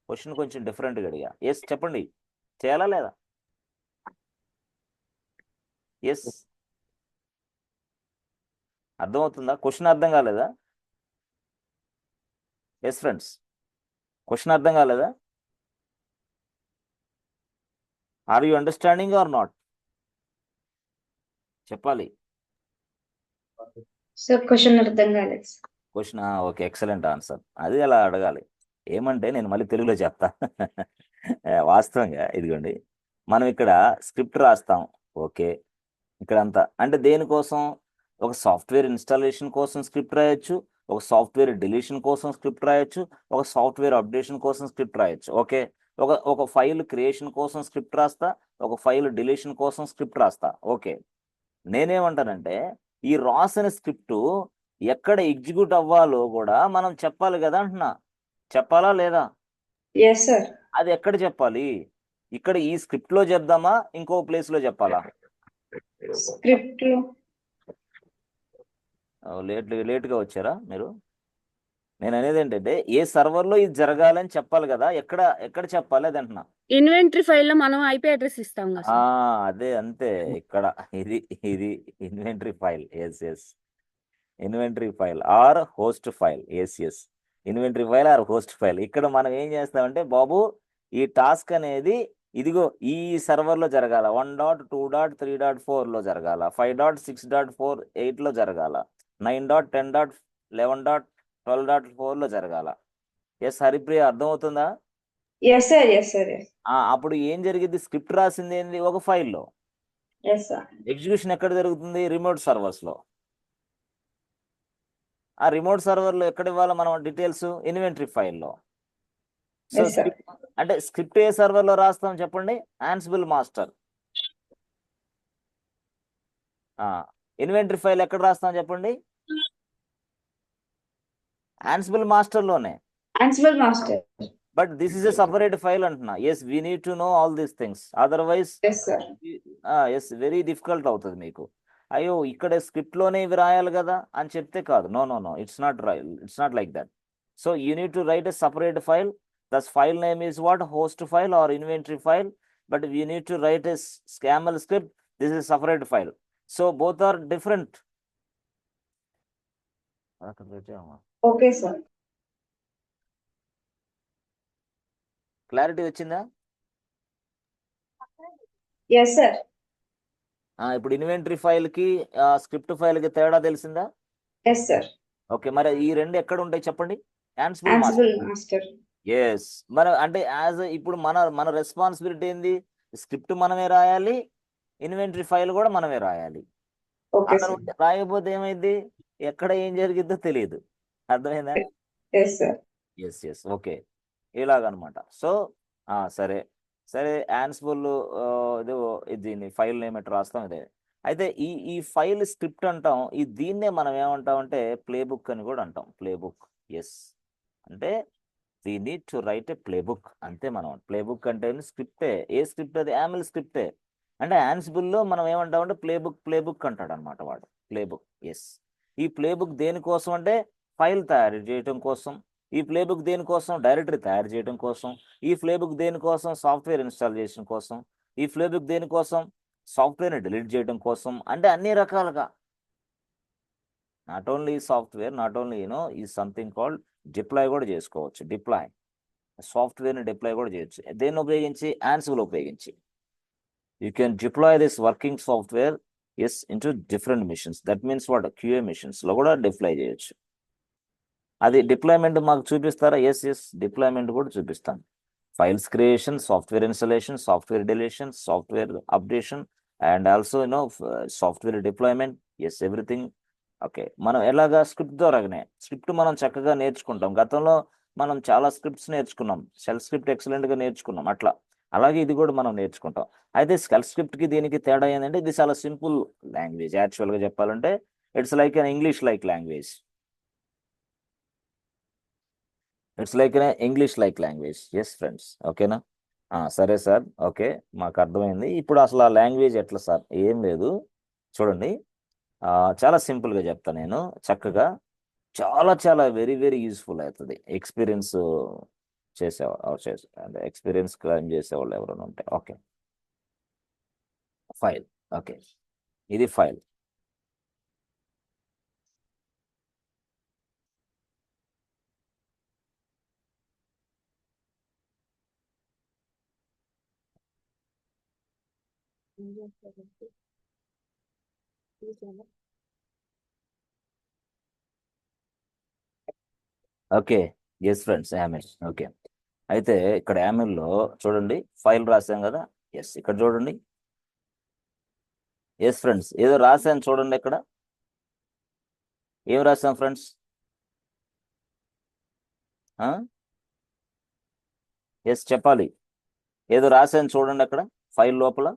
క్వశ్చన్ కొంచెం డిఫరెంట్గా అడిగా. ఎస్ చెప్పండి, చేయాలా లేదా? ఎస్, అర్థమవుతుందా? క్వశ్చన్ అర్థం కాలేదా? ఎస్ ఫ్రెండ్స్, క్వశ్చన్ అర్థం కాలేదా? Or you understanding or not? చెప్పాలి. Sir, question అర్థం కాలేదు. Question okay, excellent answer. అది అలా అడగాలి. ఏమంటే నేను మళ్ళీ తెలుగులో చెప్తా. వాస్తవంగా ఇదిగోండి, మనం ఇక్కడ స్క్రిప్ట్ రాస్తాం. ఓకే, ఇక్కడ అంతా అంటే దేనికోసం? ఒక సాఫ్ట్వేర్ ఇన్స్టాలేషన్ కోసం స్క్రిప్ట్ రాయొచ్చు, ఒక సాఫ్ట్వేర్ డిలీషన్ కోసం స్క్రిప్ట్ రాయొచ్చు, ఒక సాఫ్ట్వేర్ అప్డేషన్ కోసం స్క్రిప్ట్ రాయొచ్చు. ఓకే, ఒక ఫైల్ క్రియేషన్ కోసం స్క్రిప్ట్ రాస్తా, ఒక ఫైల్ డిలీషన్ కోసం స్క్రిప్ట్ రాస్తా. ఓకే, నేనేమంటానంటే ఈ రాసిన స్క్రిప్ట్ ఎక్కడ ఎగ్జిక్యూట్ అవ్వాలో కూడా మనం చెప్పాలి కదా అంటున్నా. చెప్పాలా లేదా? Yes, sir. అది ఎక్కడ చెప్పాలి? ఇక్కడ ఈ స్క్రిప్ట్ లో చెప్దామా, ఇంకో ప్లేస్ లో చెప్పాలా? Script లో. లేట్గా వచ్చారా మీరు? నేను అనేది ఏంటంటే ఏ సర్వర్ లో ఇది జరగాలని చెప్పాలి కదా, ఎక్కడ చెప్పాలి అది అంటున్నా. ఇన్వెంటరీ ఫైల్లో మనం IP అడ్రస్ ఇస్తాం కదా సార్. అదే అంతే ఇక్కడ ఇది inventory file. Yes inventory file or host file. Yes inventory file or host file. ఇక్కడ మనం ఏం చేస్తామంటే బాబు ఈ టాస్క్ అనేది ఇదిగో ఈ సర్వర్లో జరగాల, 1.2.3.4 లో జరగాల, 5.6.4.8 లో జరగాల, 9.10.11.12.4 లో జరగాల. ఎస్ హరిప్రియ, అర్థమవుతుందా? Yes, sir. Yes, sir. Yes. అప్పుడు ఏం జరిగింది? స్క్రిప్ట్ రాసింది ఏంది ఒక ఫైల్లో, Yes, sir. ఎగ్జిక్యూషన్ ఎక్కడ జరుగుతుంది? రిమోట్ సర్వర్స్ లో. ఆ రిమోట్ సర్వర్ లో ఎక్కడ ఇవ్వాలి మనం డీటెయిల్స్? ఇన్వెంటరీ ఫైల్లో. So Yes, sir. అంటే స్క్రిప్ట్ ఏ సర్వర్ లో రాస్తాం చెప్పండి? Ansible master. ఇన్వెంటరీ ఫైల్ ఎక్కడ రాస్తాం చెప్పండి? ఆన్సిబుల్ మాస్టర్ లోనే. Ansible master. But this is a separate file అంటున్నా. Yes we need to know all these things, otherwise Yes, sir. Yes very difficult అవుతుంది మీకు. అయ్యో ఇక్కడ స్క్రిప్ట్ లోనే ఇవి రాయాలి కదా అని చెప్తే కాదు. No no no, it's not it's not like that. So you need to write a separate file. This file name is what? Host file or inventory file. But you need to write a SCAML script. This is separate file. So both are different. Okay, sir. Clarity వచ్చిందా? Yes, sir. ఇప్పుడు inventory file కి script file కి తేడా తెలిసిందా? Yes, sir. Okay, మరి ఈ రెండు ఎక్కడ ఉంటాయి చెప్పండి? ఆన్సిబుల్ Ansible master. ఎస్. మన అంటే ఇప్పుడు మన రెస్పాన్సిబిలిటీ ఏంది? స్క్రిప్ట్ మనమే రాయాలి, ఇన్వెంటరీ ఫైల్ కూడా మనమే రాయాలి. Okay, అక్కడ sir. రాయకపోతే ఏమైంది? ఎక్కడ ఏం జరిగిద్దో తెలియదు. అర్థమైందా? Yes, sir. Yes yes okay, ఇలాగనమాట. సో సరే సరే, యాన్సిబుల్ దీన్ని ఫైల్ నేమ్ ఎట్లా రాస్తాం ఇదే. అయితే ఈ ఫైల్ స్క్రిప్ట్ అంటాం. దీన్నే మనం ఏమంటాం అంటే ప్లేబుక్ అని కూడా అంటాం. ప్లేబుక్. ఎస్, అంటే we need to right A playbook. అంతే. మనం ప్లేబుక్ అంటే స్క్రిప్టే. ఏ స్క్రిప్ట్ అది? యామిల్ స్క్రిప్టే. అంటే యాన్సిబుల్లో మనం ఏమంటామంటే ప్లేబుక్ అంటాడు అనమాట వాడు. ప్లేబుక్. ఎస్. ఈ ప్లేబుక్ దేనికోసం అంటే ఫైల్ తయారు చేయడం కోసం. ఈ ప్లేబుక్ దేనికోసం? డైరెక్టరీ తయారు చేయడం కోసం. ఈ ప్లేబుక్ దేనికోసం? సాఫ్ట్వేర్ ఇన్స్టాల్ చేయడం కోసం. ఈ ప్లేబుక్ దేనికోసం? సాఫ్ట్వేర్ని డిలీట్ చేయడం కోసం. అంటే అన్ని రకాలుగా, not only software, not only ఈ సంథింగ్ కాల్డ్ డిప్లాయ్ కూడా చేసుకోవచ్చు. డిప్లాయ్ సాఫ్ట్వేర్ని డిప్లాయ్ కూడా చేయొచ్చు. దేన్ని ఉపయోగించి? యాన్సిబుల్ ఉపయోగించి. You can deploy this working software into different machines. That means what? QA మిషన్స్లో కూడా డిప్లాయ్ చేయొచ్చు. అది డిప్లాయ్మెంట్ మాకు చూపిస్తారా? ఎస్ డిప్లాయ్మెంట్ కూడా చూపిస్తాను. Files creation, software installation, software deletion, software updation, and also software deployment. Yes, everything. Okay, మనం ఎలాగా? Script ద్వారానే. స్క్రిప్ట్ మనం చక్కగా నేర్చుకుంటాం. గతంలో మనం చాలా స్క్రిప్ట్స్ నేర్చుకున్నాం. షెల్ స్క్రిప్ట్ ఎక్సలెంట్గా నేర్చుకున్నాం. అలాగే ఇది కూడా మనం నేర్చుకుంటాం. అయితే షెల్ స్క్రిప్ట్కి దీనికి తేడా ఏంటంటే ఇది చాలా సింపుల్ లాంగ్వేజ్. యాక్చువల్గా చెప్పాలంటే it's like an English like language. It's like English like language. Yes friends, ఓకేనా? సరే సార్, ఓకే, మాకు అర్థమైంది. ఇప్పుడు అసలు ఆ లాంగ్వేజ్ ఎట్లా సార్? ఏం లేదు, చూడండి. చాలా సింపుల్గా చెప్తాను నేను. చక్కగా చాలా చాలా వెరీ వెరీ యూస్ఫుల్ అవుతుంది. ఎక్స్పీరియన్స్ అంటే ఎక్స్పీరియన్స్ క్లైమ్ చేసేవాళ్ళు ఎవరైనా ఉంటే. Okay, file. ఓకే, ఇది file. Okay, yes friends, YAML. Okay, అయితే ఇక్కడ యామిల్లో చూడండి ఫైల్ రాసాం కదా. ఎస్, ఇక్కడ చూడండి. ఎస్ ఫ్రెండ్స్, ఏదో రాశాను చూడండి. ఇక్కడ ఏం రాసాం ఫ్రెండ్స్? ఎస్, చెప్పాలి. ఏదో రాశాను చూడండి అక్కడ ఫైల్ లోపల.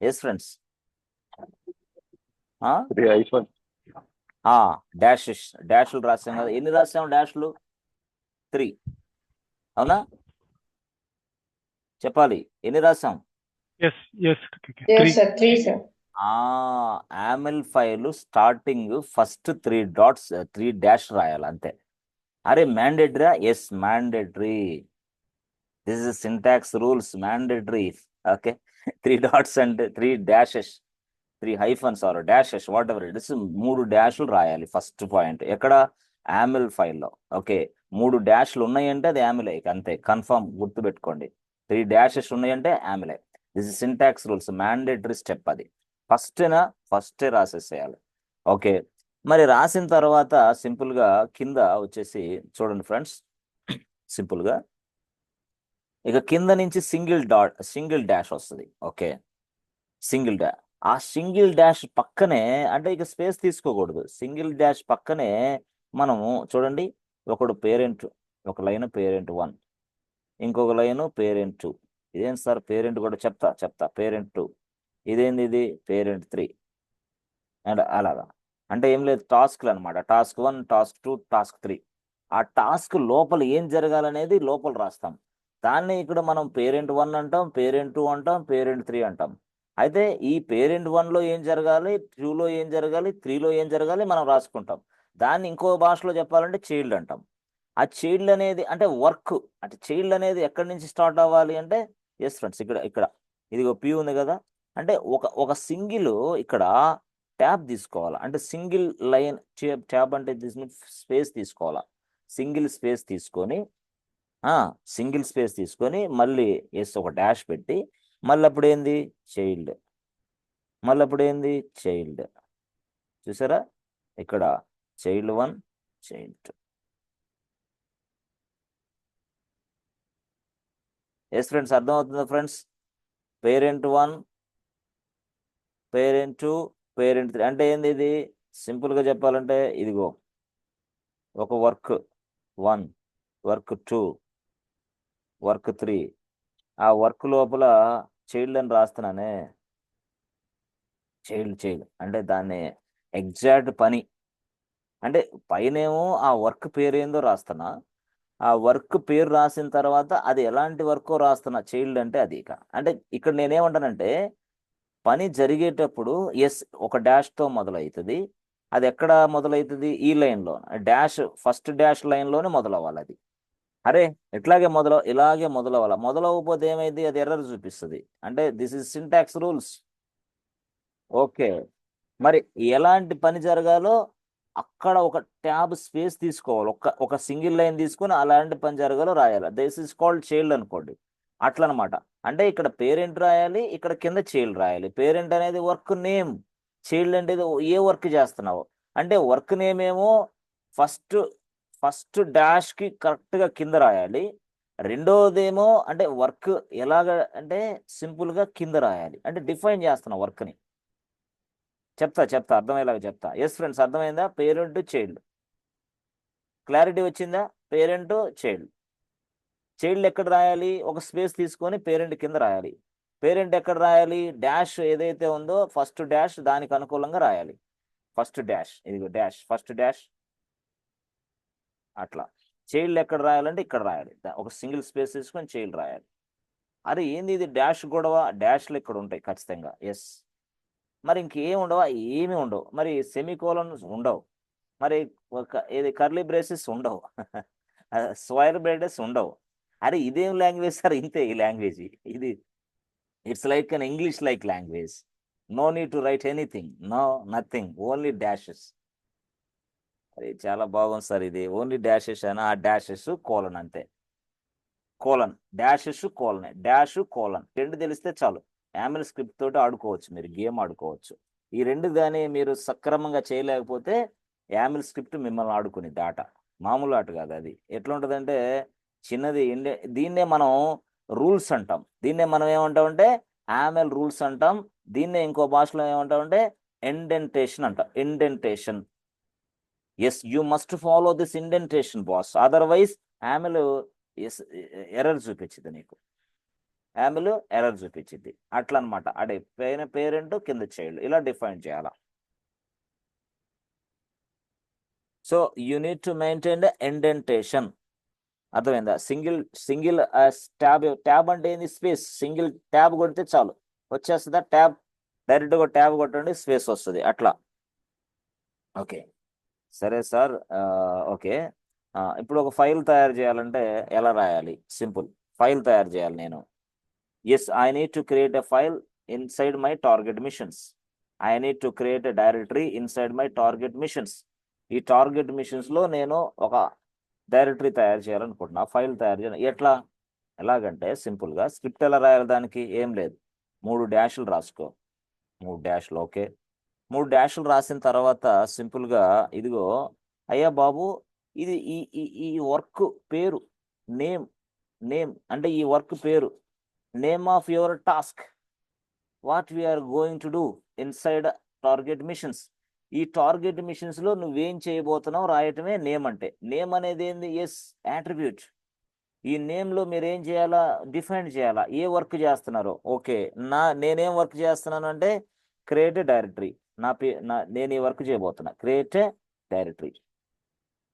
ఎస్ ఫ్రెండ్స్, డాష్లు రాసాం కదా. ఎన్ని రాసాం డాష్లు? 3. అవునా? చెప్పాలి, ఎన్ని రాసాం? Yes, sir. 3, sir. YAML file starting first 3 dash రాయాలి అంతే. అరే మ్యాండేటరీరా? Yes, mandatory. This is syntax rules, mandatory. Okay, 3 dots అంటే 3 dashes, 3 hyphens or dashes, whatever it is. 3 డాష్లు రాయాలి ఫస్ట్ పాయింట్. ఎక్కడ? యామిల్ ఫైల్లో. ఓకే, 3 డాష్లు ఉన్నాయంటే అది యామిలే, అంతే, కన్ఫర్మ్ గుర్తుపెట్టుకోండి. 3 డాషెస్ ఉన్నాయంటే యామిలే. This is syntax rules, mandatory step. అది ఫస్టే రాసేసేయాలి. ఓకే, మరి రాసిన తర్వాత సింపుల్గా కింద వచ్చేసి చూడండి ఫ్రెండ్స్, సింపుల్గా ఇక కింద నుంచి సింగిల్ డాష్ వస్తుంది. Okay, single dash. ఆ సింగిల్ డాష్ పక్కనే, అంటే ఇక స్పేస్ తీసుకోకూడదు, సింగిల్ డాష్ పక్కనే మనము చూడండి, ఒకడు పేరెంట్, ఒక లైన్ పేరెంట్ 1, ఇంకొక లైన్ పేరెంట్ 2. ఇదేం సార్ పేరెంట్ కూడా చెప్తా పేరెంట్ 2, ఇదేంది ఇది పేరెంట్ 3, అండ్ అలాగా. అంటే ఏం లేదు, టాస్క్లు అనమాట. Task 1, task 2, task 3. ఆ టాస్క్ లోపల ఏం జరగాలనేది లోపల రాస్తాం. దాన్ని ఇక్కడ మనం పేరెంట్ 1 అంటాం, పేరెంట్ 2 అంటాం, పేరెంట్ 3 అంటాం. అయితే ఈ పేరెంట్ 1లో ఏం జరగాలి, 2లో ఏం జరగాలి, 3లో ఏం జరగాలి మనం రాసుకుంటాం. దాన్ని ఇంకో భాషలో చెప్పాలంటే చైల్డ్ అంటాం. ఆ చైల్డ్ అనేది అంటే వర్క్, అంటే చైల్డ్ అనేది ఎక్కడి నుంచి స్టార్ట్ అవ్వాలి అంటే, ఎస్ ఫ్రెండ్స్, ఇక్కడ ఇదిగో పి ఉంది కదా, అంటే ఒక సింగిల్ ఇక్కడ ట్యాబ్ తీసుకోవాలా, అంటే సింగిల్ లైన్ ట్యాబ్ అంటే స్పేస్ తీసుకోవాలా, సింగిల్ స్పేస్ తీసుకొని మళ్ళీ ఎస్ ఒక డాష్ పెట్టి మళ్ళీ అప్పుడు ఏంది చైల్డ్, చూసారా ఇక్కడ చైల్డ్ 1, చైల్డ్ 2. ఎస్ ఫ్రెండ్స్, అర్థమవుతుందా ఫ్రెండ్స్? పేరెంట్ 1, పేరెంట్ 2, పేరెంట్ 3 అంటే ఏంది? ఇది సింపుల్గా చెప్పాలంటే ఇదిగో ఒక వర్క్ 1, వర్క్ 2, వర్క్ 3. ఆ వర్క్ లోపల చైల్డ్ అని రాస్తున్నానే, చైల్డ్ అంటే దాన్ని ఎగ్జాక్ట్ పని, అంటే పైనేమో ఆ వర్క్ పేరు ఏందో రాస్తున్నా, ఆ వర్క్ పేరు రాసిన తర్వాత అది ఎలాంటి వర్కో రాస్తున్నా, చైల్డ్ అంటే అది. ఇక అంటే ఇక్కడ నేనేమంటానంటే, పని జరిగేటప్పుడు ఎస్ ఒక డాష్తో మొదలవుతుంది. అది ఎక్కడ మొదలవుతుంది? ఈ లైన్లో డాష్, ఫస్ట్ డాష్ లైన్లోనే మొదలవ్వాలి అది. అరే ఇలాగే మొదలవ్వాలి. మొదలవ్వకపోతే ఏమైంది? అది ఎర్రర్ చూపిస్తుంది. అంటే this is syntax rules. Okay, మరి ఎలాంటి పని జరగాలో అక్కడ ఒక ట్యాబ్ స్పేస్ తీసుకోవాలి, ఒక సింగిల్ లైన్ తీసుకుని అలాంటి పని జరగాలో రాయాలి. దిస్ ఇస్ కాల్డ్ చైల్డ్ అనుకోండి, అట్లా అనమాట. అంటే ఇక్కడ పేరెంట్ రాయాలి, ఇక్కడ కింద చైల్డ్ రాయాలి. పేరెంట్ అనేది వర్క్ నేమ్, చైల్డ్ అంటే ఏ వర్క్ చేస్తున్నావు అంటే వర్క్ నేమ్ ఏమో ఫస్ట్ డాష్ కి కరెక్ట్ గా కింద రాయాలి. రెండోదేమో అంటే వర్క్ ఎలాగ అంటే సింపుల్ గా కింద రాయాలి, అంటే డిఫైన్ చేస్తున్నా వర్క్ ని. చెప్తా అర్థమయ్యేలాగా చెప్తా. ఎస్ ఫ్రెండ్స్, అర్థమైందా? పేరెంట్ చైల్డ్ క్లారిటీ వచ్చిందా? పేరెంట్ చైల్డ్ ఎక్కడ రాయాలి? ఒక స్పేస్ తీసుకొని పేరెంట్ కింద రాయాలి. పేరెంట్ ఎక్కడ రాయాలి? డాష్ ఏదైతే ఉందో ఫస్ట్ డాష్ దానికి అనుకూలంగా రాయాలి. ఫస్ట్ డాష్, ఇదిగో డాష్, ఫస్ట్ డాష్ అట్లా. చైల్డ్ ఎక్కడ రాయాలంటే ఇక్కడ రాయాలి, ఒక సింగిల్ స్పేస్ తీసుకొని చైల్డ్ రాయాలి. అరే ఏంది ఇది డాష్ గొడవ? డాష్లు ఇక్కడ ఉంటాయి ఖచ్చితంగా. ఎస్, మరి ఇంకేం ఉండవా? ఏమి ఉండవు. మరి సెమీకోలన్స్ ఉండవు, మరి ఇది కర్లీ బ్రేసెస్ ఉండవు, స్క్వేర్ బ్రేసెస్ ఉండవు. అరే ఇదేం లాంగ్వేజ్ సార్? ఇంతే ఈ లాంగ్వేజ్. ఇది it's like an English like language. No need to write anything, no nothing, only dashes. అది చాలా బాగుంది సార్. ఇది ఓన్లీ డాషెస్ అని, ఆ డాషెస్ కోలన్ అంతే. Colon dashes colon, dash colon రెండు తెలిస్తే చాలు. యామిల్ స్క్రిప్ట్ తోటి ఆడుకోవచ్చు, మీరు గేమ్ ఆడుకోవచ్చు. ఈ రెండు కానీ మీరు సక్రమంగా చేయలేకపోతే యామిల్ స్క్రిప్ట్ మిమ్మల్ని ఆడుకుని ఆట మామూలు ఆట కాదు. అది ఎట్లా ఉంటుందంటే చిన్నది. దీన్నే మనం రూల్స్ అంటాం. దీన్నే మనం ఏమంటామంటే యామిల్ రూల్స్ అంటాం. దీన్నే ఇంకో భాషలో ఏమంటామంటే ఇండెంటేషన్ అంటాం. Indentation. Yes, you must follow this indentation boss, otherwise YAML error చూపించింది నీకు. యామిల్ ఎర్రర్ చూపించింది అట్లా అనమాట. అడే పైన పేరెంట్ కింద చైల్డ్ ఇలా డిఫైన్ చేయాలా. So you need to maintain the indentation. అర్థమైందా? సింగిల్ ట్యాబ్ అంటే ఏంది? స్పేస్. సింగిల్ ట్యాబ్ కొడితే చాలు వచ్చేస్తుందా ట్యాబ్? డైరెక్ట్గా ట్యాబ్ కొట్టండి, స్పేస్ వస్తుంది అట్లా. ఓకే సరే సార్. ఓకే, ఇప్పుడు ఒక ఫైల్ తయారు చేయాలంటే ఎలా రాయాలి? సింపుల్. ఫైల్ తయారు చేయాలి నేను. Yes, I need to create a file inside my target machines. I need to create a directory inside my target machines. ఈ టార్గెట్ మిషన్స్లో నేను ఒక డైరెక్టరీ తయారు చేయాలనుకుంటున్నా, ఫైల్ తయారు చేయాలి. ఎలాగంటే సింపుల్గా స్క్రిప్ట్ ఎలా రాయాలి? దానికి ఏం లేదు, 3 డాష్లు రాసుకో. 3 డాష్లు. ఓకే, 3 డాష్లు రాసిన తర్వాత సింపుల్గా ఇదిగో అయ్యా బాబు, ఇది ఈ వర్క్ పేరు నేమ్ నేమ్ అంటే ఈ వర్క్ పేరు, name of your task, what we are going to do inside target machines. ఈ టార్గెట్ మిషన్స్ లో నువ్వేం చేయబోతున్నావు రాయటమే నేమ్ అంటే. నేమ్ అనేది ఏంది? Yes, attribute. ఈ నేమ్ లో మీరు ఏం చేయాలా? డిఫైన్ చేయాలా ఏ వర్క్ చేస్తున్నారో. ఓకే, నేనేం వర్క్ చేస్తున్నాను అంటే క్రియేట్ డైరెక్టరీ. నేను ఈ వర్క్ చేయబోతున్నా, క్రియేట్ డైరెక్టరీ.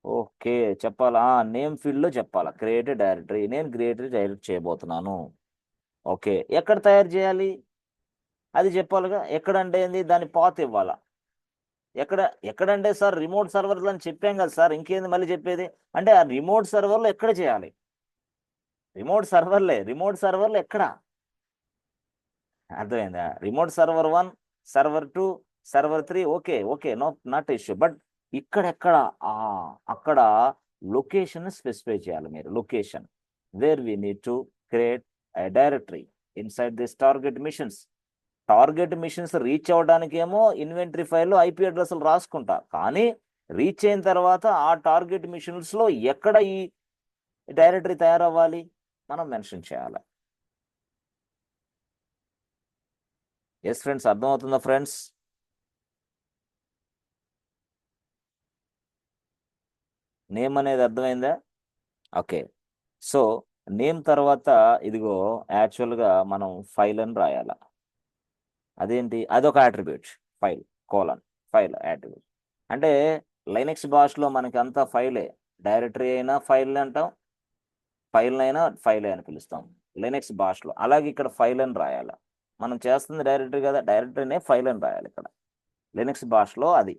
ఓకే, చెప్పాలా? నేమ్ ఫీల్డ్ లో చెప్పాలా క్రియేట్ డైరెక్టరీ, నేను క్రియేట్ డైరెక్ట్ చేయబోతున్నాను. ఓకే, ఎక్కడ తయారు చేయాలి అది చెప్పాలిగా. ఎక్కడంటే ఏంది? దాని పాత్ ఇవ్వాలా. ఎక్కడంటే సార్ రిమోట్ సర్వర్లు అని చెప్పాం కదా సార్, ఇంకేంది మళ్ళీ చెప్పేది? అంటే ఆ రిమోట్ సర్వర్లో ఎక్కడ చేయాలి? రిమోట్ సర్వర్లు ఎక్కడ? అర్థమైందా? Remote server 1, server 2, server 3. Okay okay, not issue. But ఇక్కడెక్కడ? అక్కడ లొకేషన్ స్పెసిఫై చేయాలి మీరు. Location where we need to create directory inside this target machines. Target machines reach అవ్వడానికి ఏమో ఇన్వెంటరీ ఫైల్లో ఐపీ అడ్రస్లు రాసుకుంటా, కానీ రీచ్ అయిన తర్వాత ఆ టార్గెట్ మిషన్స్ లో ఎక్కడ ఈ డైరెక్టరీ తయారవ్వాలి మనం మెన్షన్ చేయాలి. ఎస్ ఫ్రెండ్స్, అర్థమవుతుందా ఫ్రెండ్స్? నేమ్ అనేది అర్థమైందా? ఓకే, సో నేమ్ తర్వాత ఇదిగో యాక్చువల్గా మనం ఫైల్ అని రాయాల. అదేంటి? అదొక attribute. File colon file attribute. అంటే లైనెక్స్ భాషలో మనకి అంతా ఫైలే. డైరెక్టరీ అయినా ఫైల్ అంటాం, ఫైల్ అయినా ఫైలే అని పిలుస్తాం లైనెక్స్ భాషలో. అలాగే ఇక్కడ ఫైల్ అని రాయాల. మనం చేస్తుంది డైరెక్టరీ కదా, డైరెక్టరీనే ఫైల్ అని రాయాలి ఇక్కడ లైనెక్స్ భాషలో. అది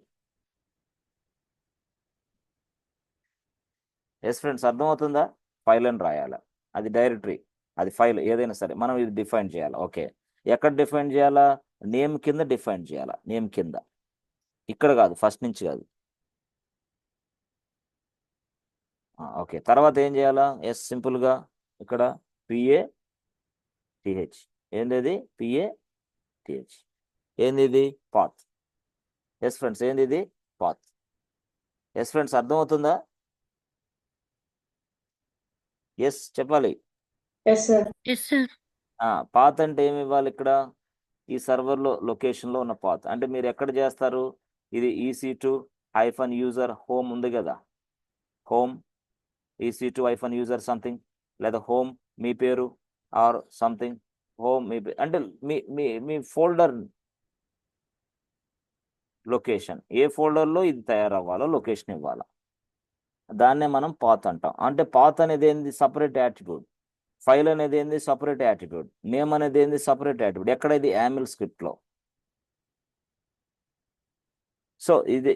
ఎస్ ఫ్రెండ్స్, అర్థమవుతుందా? ఫైల్ అని రాయాల, అది డైరెక్టరీ, అది ఫైల్ ఏదైనా సరే మనం ఇది డిఫైన్ చేయాలి. ఓకే, ఎక్కడ డిఫైన్ చేయాలా? నేమ్ కింద డిఫైన్ చేయాలా. నేమ్ కింద, ఇక్కడ కాదు, ఫస్ట్ నుంచి కాదు. ఓకే, తర్వాత ఏం చేయాలా? ఎస్, సింపుల్గా ఇక్కడ పిఏటిహెచ్. ఏంది? పిఏటిహెచ్. ఏంది ఇది? పాత్. ఎస్ ఫ్రెండ్స్, ఏంది ఇది? పాత్. ఎస్ ఫ్రెండ్స్, అర్థమవుతుందా? ఎస్ చెప్పాలి. Yes sir. Yes sir. Path అంటే ఏమి ఇవ్వాలి ఇక్కడ? ఈ సర్వర్లో లొకేషన్లో ఉన్న పాత్. అంటే మీరు ఎక్కడ చేస్తారు? ఇది EC2-user హోమ్ ఉంది కదా, హోమ్ EC2-user సంథింగ్, లేదా హోమ్ మీ పేరు ఆర్ సంథింగ్, హోమ్ మీ అంటే మీ మీ మీ ఫోల్డర్ లొకేషన్, ఏ ఫోల్డర్లో ఇది తయారవ్వాలో లొకేషన్ ఇవ్వాలా. దాన్నే మనం పాత్ అంటాం. అంటే పాత్ అనేది ఏంది? Separate attribute. ఫైల్ అనేది ఏంది? Separate attribute. నేమ్ అనేది ఏంది? Separate attribute. ఎక్కడ? ఇది యామిల్ స్క్రిప్ట్లో. సో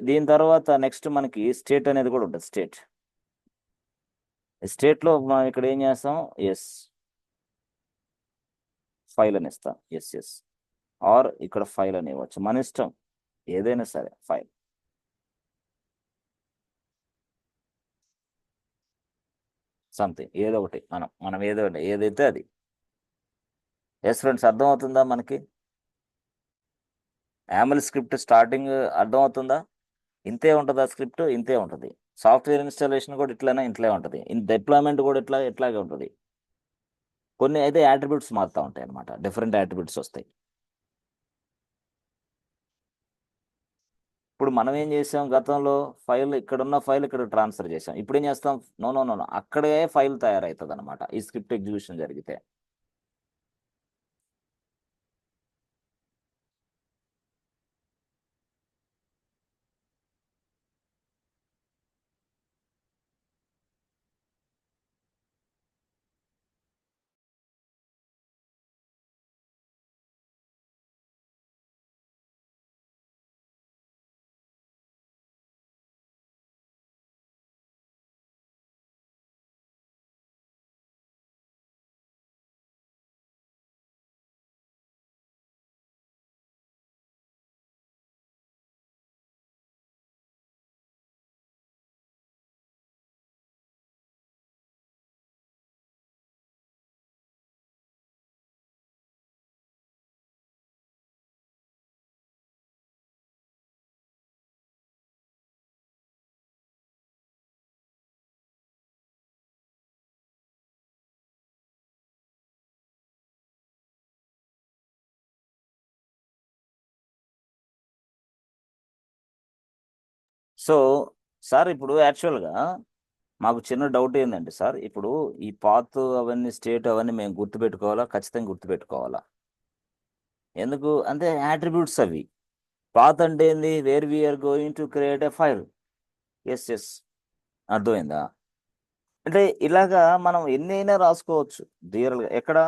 దీని తర్వాత నెక్స్ట్ మనకి స్టేట్ అనేది కూడా ఉంటుంది. స్టేట్లో మనం ఇక్కడ ఏం చేస్తాం? ఎస్, ఫైల్ అని ఇస్తాం. ఎస్ ఆర్ ఇక్కడ ఫైల్ అని ఇవ్వచ్చు, మన ఇష్టం, ఏదైనా సరే ఫైల్. సంథింగ్ ఏదో ఒకటి, మనం ఏదైతే అది. ఎస్ ఫ్రెండ్స్, అర్థమవుతుందా మనకి? యామిల్ స్క్రిప్ట్ స్టార్టింగ్ అర్థమవుతుందా? ఇంతే ఉంటుంది ఆ స్క్రిప్ట్, ఇంతే ఉంటుంది. సాఫ్ట్వేర్ ఇన్స్టాలేషన్ కూడా ఇంట్లో ఉంటుంది. డిప్లాయ్మెంట్ కూడా ఇట్లాగే ఉంటుంది. కొన్ని అయితే యాట్రిబ్యూట్స్ మారుతూ ఉంటాయి అనమాట, డిఫరెంట్ యాట్రిబ్యూట్స్ వస్తాయి. ఇప్పుడు మనం ఏం చేసాం? గతంలో ఫైల్ ఇక్కడున్న ఫైల్ ఇక్కడ ట్రాన్స్ఫర్ చేసాం. ఇప్పుడు ఏం చేస్తాం? నో, అక్కడే ఫైల్ తయారవుతుంది అనమాట ఈ స్క్రిప్ట్ ఎగ్జిక్యూషన్ జరిగితే. సో సార్ ఇప్పుడు యాక్చువల్గా మాకు చిన్న డౌట్ ఏంటంటే సార్, ఇప్పుడు ఈ పాత్ అవన్నీ స్టేట్ అవన్నీ మేము గుర్తుపెట్టుకోవాలా? ఖచ్చితంగా గుర్తుపెట్టుకోవాలా? ఎందుకు అంటే యాట్రిబ్యూట్స్ అవి. పాత్ అంటే ఏంది? Where we are going to create a file. Yes yes, అర్థమైందా? అంటే ఇలాగా మనం ఎన్ని అయినా రాసుకోవచ్చు రియల్గా. ఎక్కడ?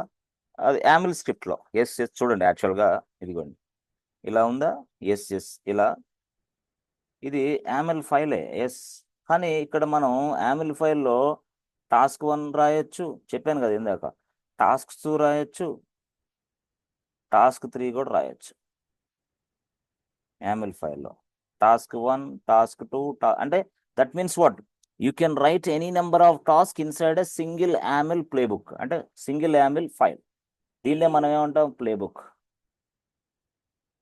అది యామిల్ స్క్రిప్ట్లో. ఎస్ ఎస్, చూడండి యాక్చువల్గా ఇదిగోండి ఇలా ఉందా? ఎస్ ఎస్, ఇలా ఇది యామిల్ ఫైలే. ఎస్, కానీ ఇక్కడ మనం యామిల్ ఫైల్లో టాస్క్ 1 రాయొచ్చు, చెప్పాను కదా ఇందాక. టాస్క్ 2 రాయొచ్చు, టాస్క్ 3 కూడా రాయొచ్చు యామిల్ ఫైల్లో. టాస్క్ 1, టాస్క్ 2, అంటే that means what? You can write any number of task inside a single YAML playbook, అంటే సింగిల్ యామిల్ ఫైల్. దీన్నే మనం ఏమంటాం? ప్లేబుక్.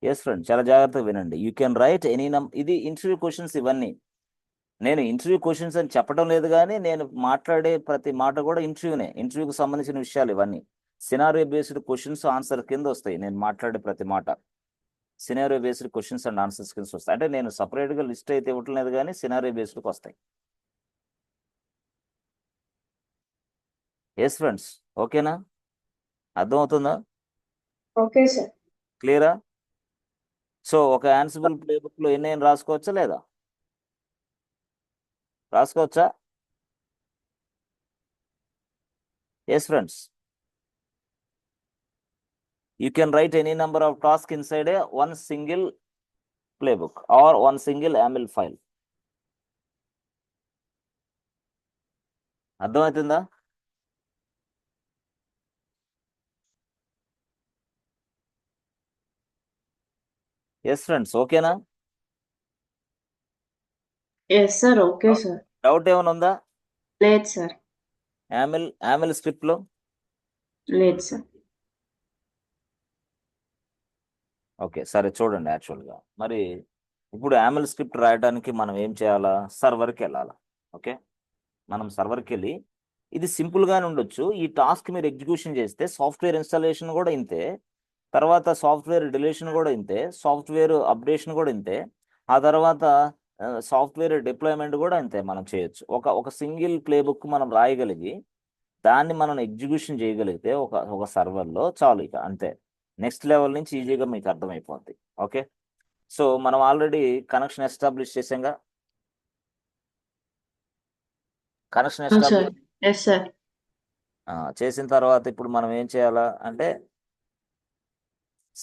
ఎస్ ఫ్రెండ్, చాలా జాగ్రత్తగా వినండి. యూ కెన్ రైట్ ఎనీ ఇది ఇంటర్వ్యూ క్వశ్చన్స్ ఇవన్నీ. నేను ఇంటర్వ్యూ క్వశ్చన్స్ అని చెప్పడం లేదు, కానీ నేను మాట్లాడే ప్రతి మాట కూడా ఇంటర్వ్యూకి సంబంధించిన విషయాలు ఇవన్నీ. సినారియో బేస్డ్ క్వశ్చన్స్ ఆన్సర్ కింద వస్తాయి. నేను మాట్లాడే ప్రతి మాట scenario based questions and answers కింద వస్తాయి. అంటే నేను సపరేట్గా లిస్ట్ అయితే ఇవ్వటం లేదు, కానీ సినారియో బేస్డ్కి వస్తాయి. ఎస్ ఫ్రెండ్స్, ఓకేనా? అర్థమవుతుందా? Okay sir. క్లియరా? సో ఒక యాన్సిబుల్ ప్లేబుక్లో ఎన్నైనా రాసుకోవచ్చా లేదా? రాసుకోవచ్చా? Yes friends, you can write any number of tasks inside a one single playbook or one single YAML file. అర్థమవుతుందా? ఎస్ ఫ్రెండ్స్, ఓకేనా? Yes sir. Okay sir. Doubt ఏమైనా ఉందా? లేదు సార్. యామిల్ స్క్రిప్ట్ లో? లేదు సార్. ఓకే, సరే చూడండి. యాక్చువల్గా మరి ఇప్పుడు యామిల్ స్క్రిప్ట్ రాయడానికి మనం ఏం చేయాలా? సర్వర్కి వెళ్ళాలా. ఓకే, మనం సర్వర్కి వెళ్ళి, ఇది సింపుల్గానే ఉండొచ్చు. ఈ టాస్క్ మీరు ఎగ్జిక్యూషన్ చేస్తే సాఫ్ట్వేర్ ఇన్స్టాలేషన్ కూడా ఇంతే, తర్వాత సాఫ్ట్వేర్ డిలీషన్ కూడా ఇంతే, సాఫ్ట్వేర్ అప్డేషన్ కూడా ఇంతే, ఆ తర్వాత సాఫ్ట్వేర్ డిప్లాయ్మెంట్ కూడా ఇంతే మనం చేయొచ్చు. ఒక సింగిల్ ప్లేబుక్ మనం రాయగలిగి దాన్ని మనం ఎగ్జిక్యూషన్ చేయగలిగితే ఒక సర్వర్లో చాలు, ఇక అంతే. నెక్స్ట్ లెవెల్ నుంచి ఈజీగా మీకు అర్థమైపోద్ది. ఓకే, సో మనం ఆల్రెడీ కనెక్షన్ ఎస్టాబ్లిష్ చేసాంగా. Connection establish yes sir. చేసిన తర్వాత ఇప్పుడు మనం ఏం చేయాలా అంటే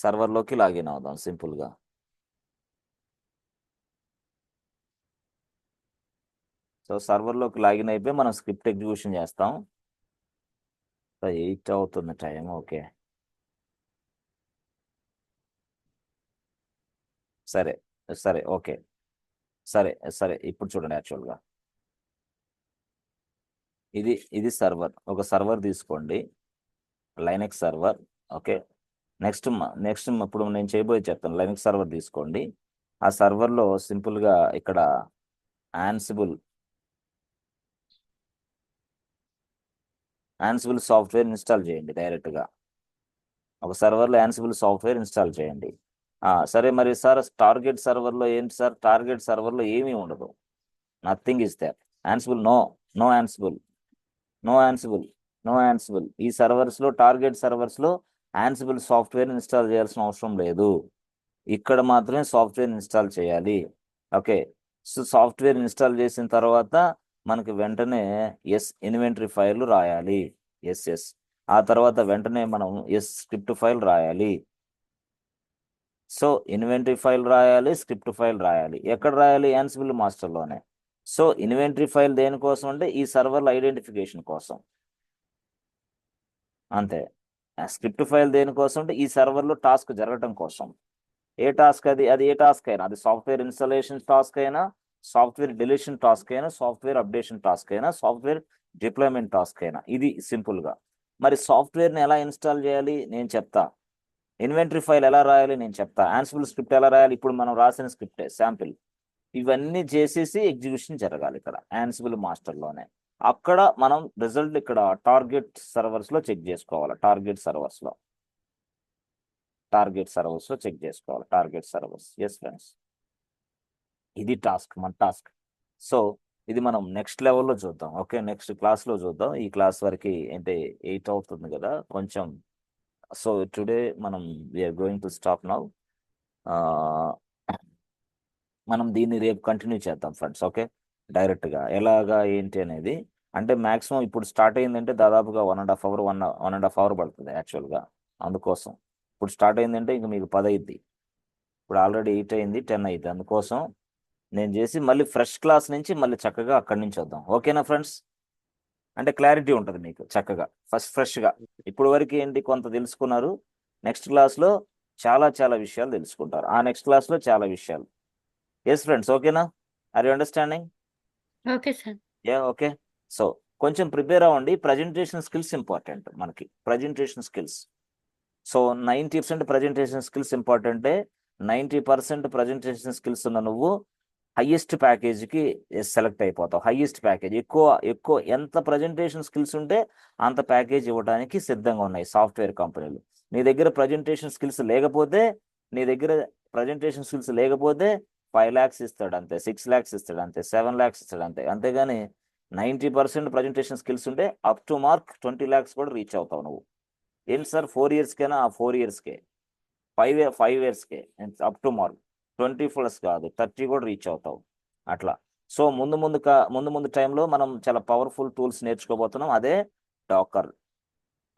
సర్వర్లోకి లాగిన్ అవుదాం సింపుల్గా. సో సర్వర్లోకి లాగిన్ అయిపోయి మనం స్క్రిప్ట్ ఎగ్జిక్యూషన్ చేస్తాం. 8 అవుతుంది టైం. ఓకే, సరే సరే, ఓకే, సరే సరే. ఇప్పుడు చూడండి, యాక్చువల్గా ఇది సర్వర్. ఒక సర్వర్ తీసుకోండి, లైనక్స్ సర్వర్. ఓకే, నెక్స్ట్ ఇప్పుడు నేను చేయబోయే చెప్తాను. లైనక్స్ సర్వర్ తీసుకోండి. ఆ సర్వర్లో సింపుల్గా ఇక్కడ యాన్సిబుల్ సాఫ్ట్వేర్ ఇన్స్టాల్ చేయండి డైరెక్ట్గా. ఒక సర్వర్లో యాన్సిబుల్ సాఫ్ట్వేర్ ఇన్స్టాల్ చేయండి. సరే, మరి సార్ టార్గెట్ సర్వర్లో ఏంటి సార్? టార్గెట్ సర్వర్లో ఏమీ ఉండదు, nothing is there. Ansible no Ansible, no Ansible, no Ansible. ఈ సర్వర్స్లో, టార్గెట్ సర్వర్స్లో యాన్సిబుల్ సాఫ్ట్వేర్ ఇన్స్టాల్ చేయాల్సిన అవసరం లేదు. ఇక్కడ మాత్రమే సాఫ్ట్వేర్ ఇన్స్టాల్ చేయాలి. ఓకే, సో సాఫ్ట్వేర్ ఇన్స్టాల్ చేసిన తర్వాత మనకి వెంటనే ఇన్వెంటరీ ఫైల్ రాయాలి. ఎస్, ఆ తర్వాత వెంటనే మనం స్క్రిప్ట్ ఫైల్ రాయాలి. సో ఇన్వెంటరీ ఫైల్ రాయాలి, స్క్రిప్ట్ ఫైల్ రాయాలి. ఎక్కడ రాయాలి? యాన్సిబుల్ మాస్టర్లోనే. సో ఇన్వెంటరీ ఫైల్ దేనికోసం అంటే ఈ సర్వర్ల ఐడెంటిఫికేషన్ కోసం, అంతే. స్క్రిప్ట్ ఫైల్ దేనికోసం అంటే ఈ సర్వర్లో టాస్క్ జరగటం కోసం. ఏ టాస్క్? అది ఏ టాస్క్ అయినా, అది సాఫ్ట్వేర్ ఇన్స్టాలేషన్ టాస్క్ అయినా, సాఫ్ట్వేర్ డిలీషన్ టాస్క్ అయినా, సాఫ్ట్వేర్ అప్డేషన్ టాస్క్ అయినా, సాఫ్ట్వేర్ డిప్లాయ్మెంట్ టాస్క్ అయినా. ఇది సింపుల్గా. మరి సాఫ్ట్వేర్ని ఎలా ఇన్స్టాల్ చేయాలి నేను చెప్తా. ఇన్వెంటరీ ఫైల్ ఎలా రాయాలి నేను చెప్తా. యాన్సిబుల్ స్క్రిప్ట్ ఎలా రాయాలి, ఇప్పుడు మనం రాసిన స్క్రిప్టే శాంపిల్. ఇవన్నీ చేసేసి ఎగ్జిక్యూషన్ జరగాలి ఇక్కడ యాన్సిబుల్ మాస్టర్లోనే. అక్కడ మనం రిజల్ట్ ఇక్కడ టార్గెట్ సర్వర్స్లో చెక్ చేసుకోవాలి. టార్గెట్ సర్వర్స్లో చెక్ చేసుకోవాలి. Target servers. ఎస్ ఫ్రెండ్స్, ఇది టాస్క్, మన టాస్క్. సో ఇది మనం నెక్స్ట్ లెవెల్లో చూద్దాం. ఓకే, నెక్స్ట్ క్లాస్లో చూద్దాం. ఈ క్లాస్ వరకు అంటే 8 అవుతుంది కదా కొంచెం. సో టుడే మనం we are going to stop now. మనం దీన్ని రేపు కంటిన్యూ చేద్దాం ఫ్రెండ్స్. ఓకే, డైరెక్ట్గా ఎలాగా ఏంటి అనేది. అంటే మ్యాక్సిమం ఇప్పుడు స్టార్ట్ అయిందంటే దాదాపుగా 1.5 hour 1.5 hour పడుతుంది యాక్చువల్గా. అందుకోసం ఇప్పుడు స్టార్ట్ అయిందంటే ఇంక మీకు 10 అయింది. ఇప్పుడు ఆల్రెడీ 8 అయింది, 10 అయింది. అందుకోసం నేను చేసి మళ్ళీ ఫ్రెష్ క్లాస్ నుంచి మళ్ళీ చక్కగా అక్కడి నుంచి వద్దాం. ఓకేనా ఫ్రెండ్స్? అంటే క్లారిటీ ఉంటుంది మీకు చక్కగా ఫ్రెష్గా. ఇప్పుడు వరకు ఏంటి కొంత తెలుసుకున్నారు. నెక్స్ట్ క్లాస్లో చాలా చాలా విషయాలు తెలుసుకుంటారు. ఆ నెక్స్ట్ క్లాస్లో చాలా విషయాలు. ఎస్ ఫ్రెండ్స్, ఓకేనా? Or you understanding? Okay sir. Okay. So కొంచెం ప్రిపేర్ అవ్వండి. ప్రజెంటేషన్ స్కిల్స్ ఇంపార్టెంట్ మనకి. Presentation skills. So 90% presentation skills ఇంపార్టెంటే. 90% ప్రజెంటేషన్ స్కిల్స్ ఉన్న నువ్వు హైయెస్ట్ ప్యాకేజ్కి సెలెక్ట్ అయిపోతావు. హైయెస్ట్ ప్యాకేజ్ ఎక్కువ ఎంత ప్రజెంటేషన్ స్కిల్స్ ఉంటే అంత ప్యాకేజ్ ఇవ్వడానికి సిద్ధంగా ఉన్నాయి సాఫ్ట్వేర్ కంపెనీలు. నీ దగ్గర ప్రజెంటేషన్ స్కిల్స్ లేకపోతే 5 lakhs ఇస్తాడు అంతే, 6 lakhs ఇస్తాడు అంతే, 7 lakhs ఇస్తాడు అంతే. అంతేగాని 90% ప్రజెంటేషన్ స్కిల్స్ ఉంటే అప్ టు మార్క్ 20 lakhs కూడా రీచ్ అవుతావు నువ్వు. ఏంటి సార్ 4 yearsకేనా? 4 yearsకే, 5 yearsకే అప్ టు మార్క్. 20+ కాదు, 30 కూడా రీచ్ అవుతావు అట్లా. సో ముందు టైంలో మనం చాలా పవర్ఫుల్ టూల్స్ నేర్చుకోబోతున్నాం. అదే డాకర్,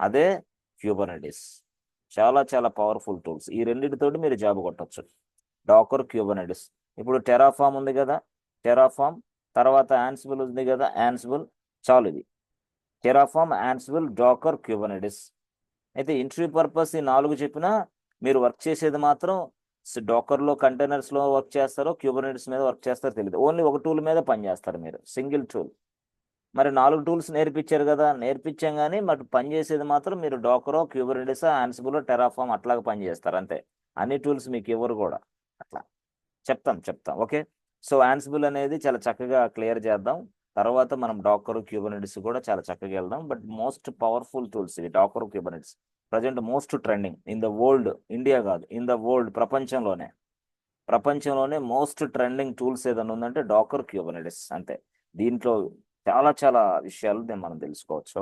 అదే క్యూబర్నెటిస్. చాలా చాలా పవర్ఫుల్ టూల్స్. ఈ రెండింటితోటి మీరు జాబ్ కొట్టచ్చు. Dakar, Kubernetes. ఇప్పుడు టెరాఫామ్ ఉంది కదా, టెరాఫామ్. తర్వాత యాన్సిబుల్ ఉంది కదా, యాన్సిబుల్. చాలు ఇది టెరాఫామ్, యాన్సిబుల్, డాకర్, క్యూబర్నెటిస్. అయితే ఇంటర్వ్యూ పర్పస్ ఈ 4 చెప్పినా మీరు వర్క్ చేసేది మాత్రం డాకర్లో కంటైనర్స్లో వర్క్ చేస్తారో క్యూబర్నెటిస్ మీద వర్క్ చేస్తారో తెలియదు. ఓన్లీ ఒక టూల్ మీద పనిచేస్తారు మీరు, సింగిల్ టూల్. మరి 4 టూల్స్ నేర్పించారు కదా, నేర్పించాం కానీ మరి పనిచేసేది మాత్రం మీరు డాకరో, క్యూబర్నెటిస్, యాన్సిబుల్, టెరాఫామ్ అట్లాగా పనిచేస్తారు అంతే. అన్ని టూల్స్ మీకు ఎవరు కూడా అట్లా చెప్తాం. ఓకే. సో యాన్సిబుల్ అనేది చాలా చక్కగా క్లియర్ చేద్దాం. తర్వాత మనం డాకర్, క్యూబర్నెటిస్ కూడా చాలా చక్కగా వెళ్దాం. బట్ మోస్ట్ పవర్ఫుల్ టూల్స్ ఇవి Docker, Kubernetes. Present most trending in the world. India కాదు, ఇన్ ద వరల్డ్. ప్రపంచంలోనే మోస్ట్ ట్రెండింగ్ టూల్స్ ఏదైనా ఉందంటే డాకర్, క్యూబర్నెటిస్ అంతే. దీంట్లో చాలా చాలా విషయాలు మనం తెలుసుకోవచ్చు.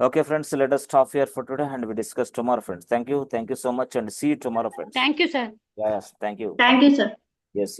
Okay friends, let us stop here for today and we discuss tomorrow friends. Thank you so much and see you tomorrow friends. Thank you sir. Yes, thank you. Thank you, sir. Yes.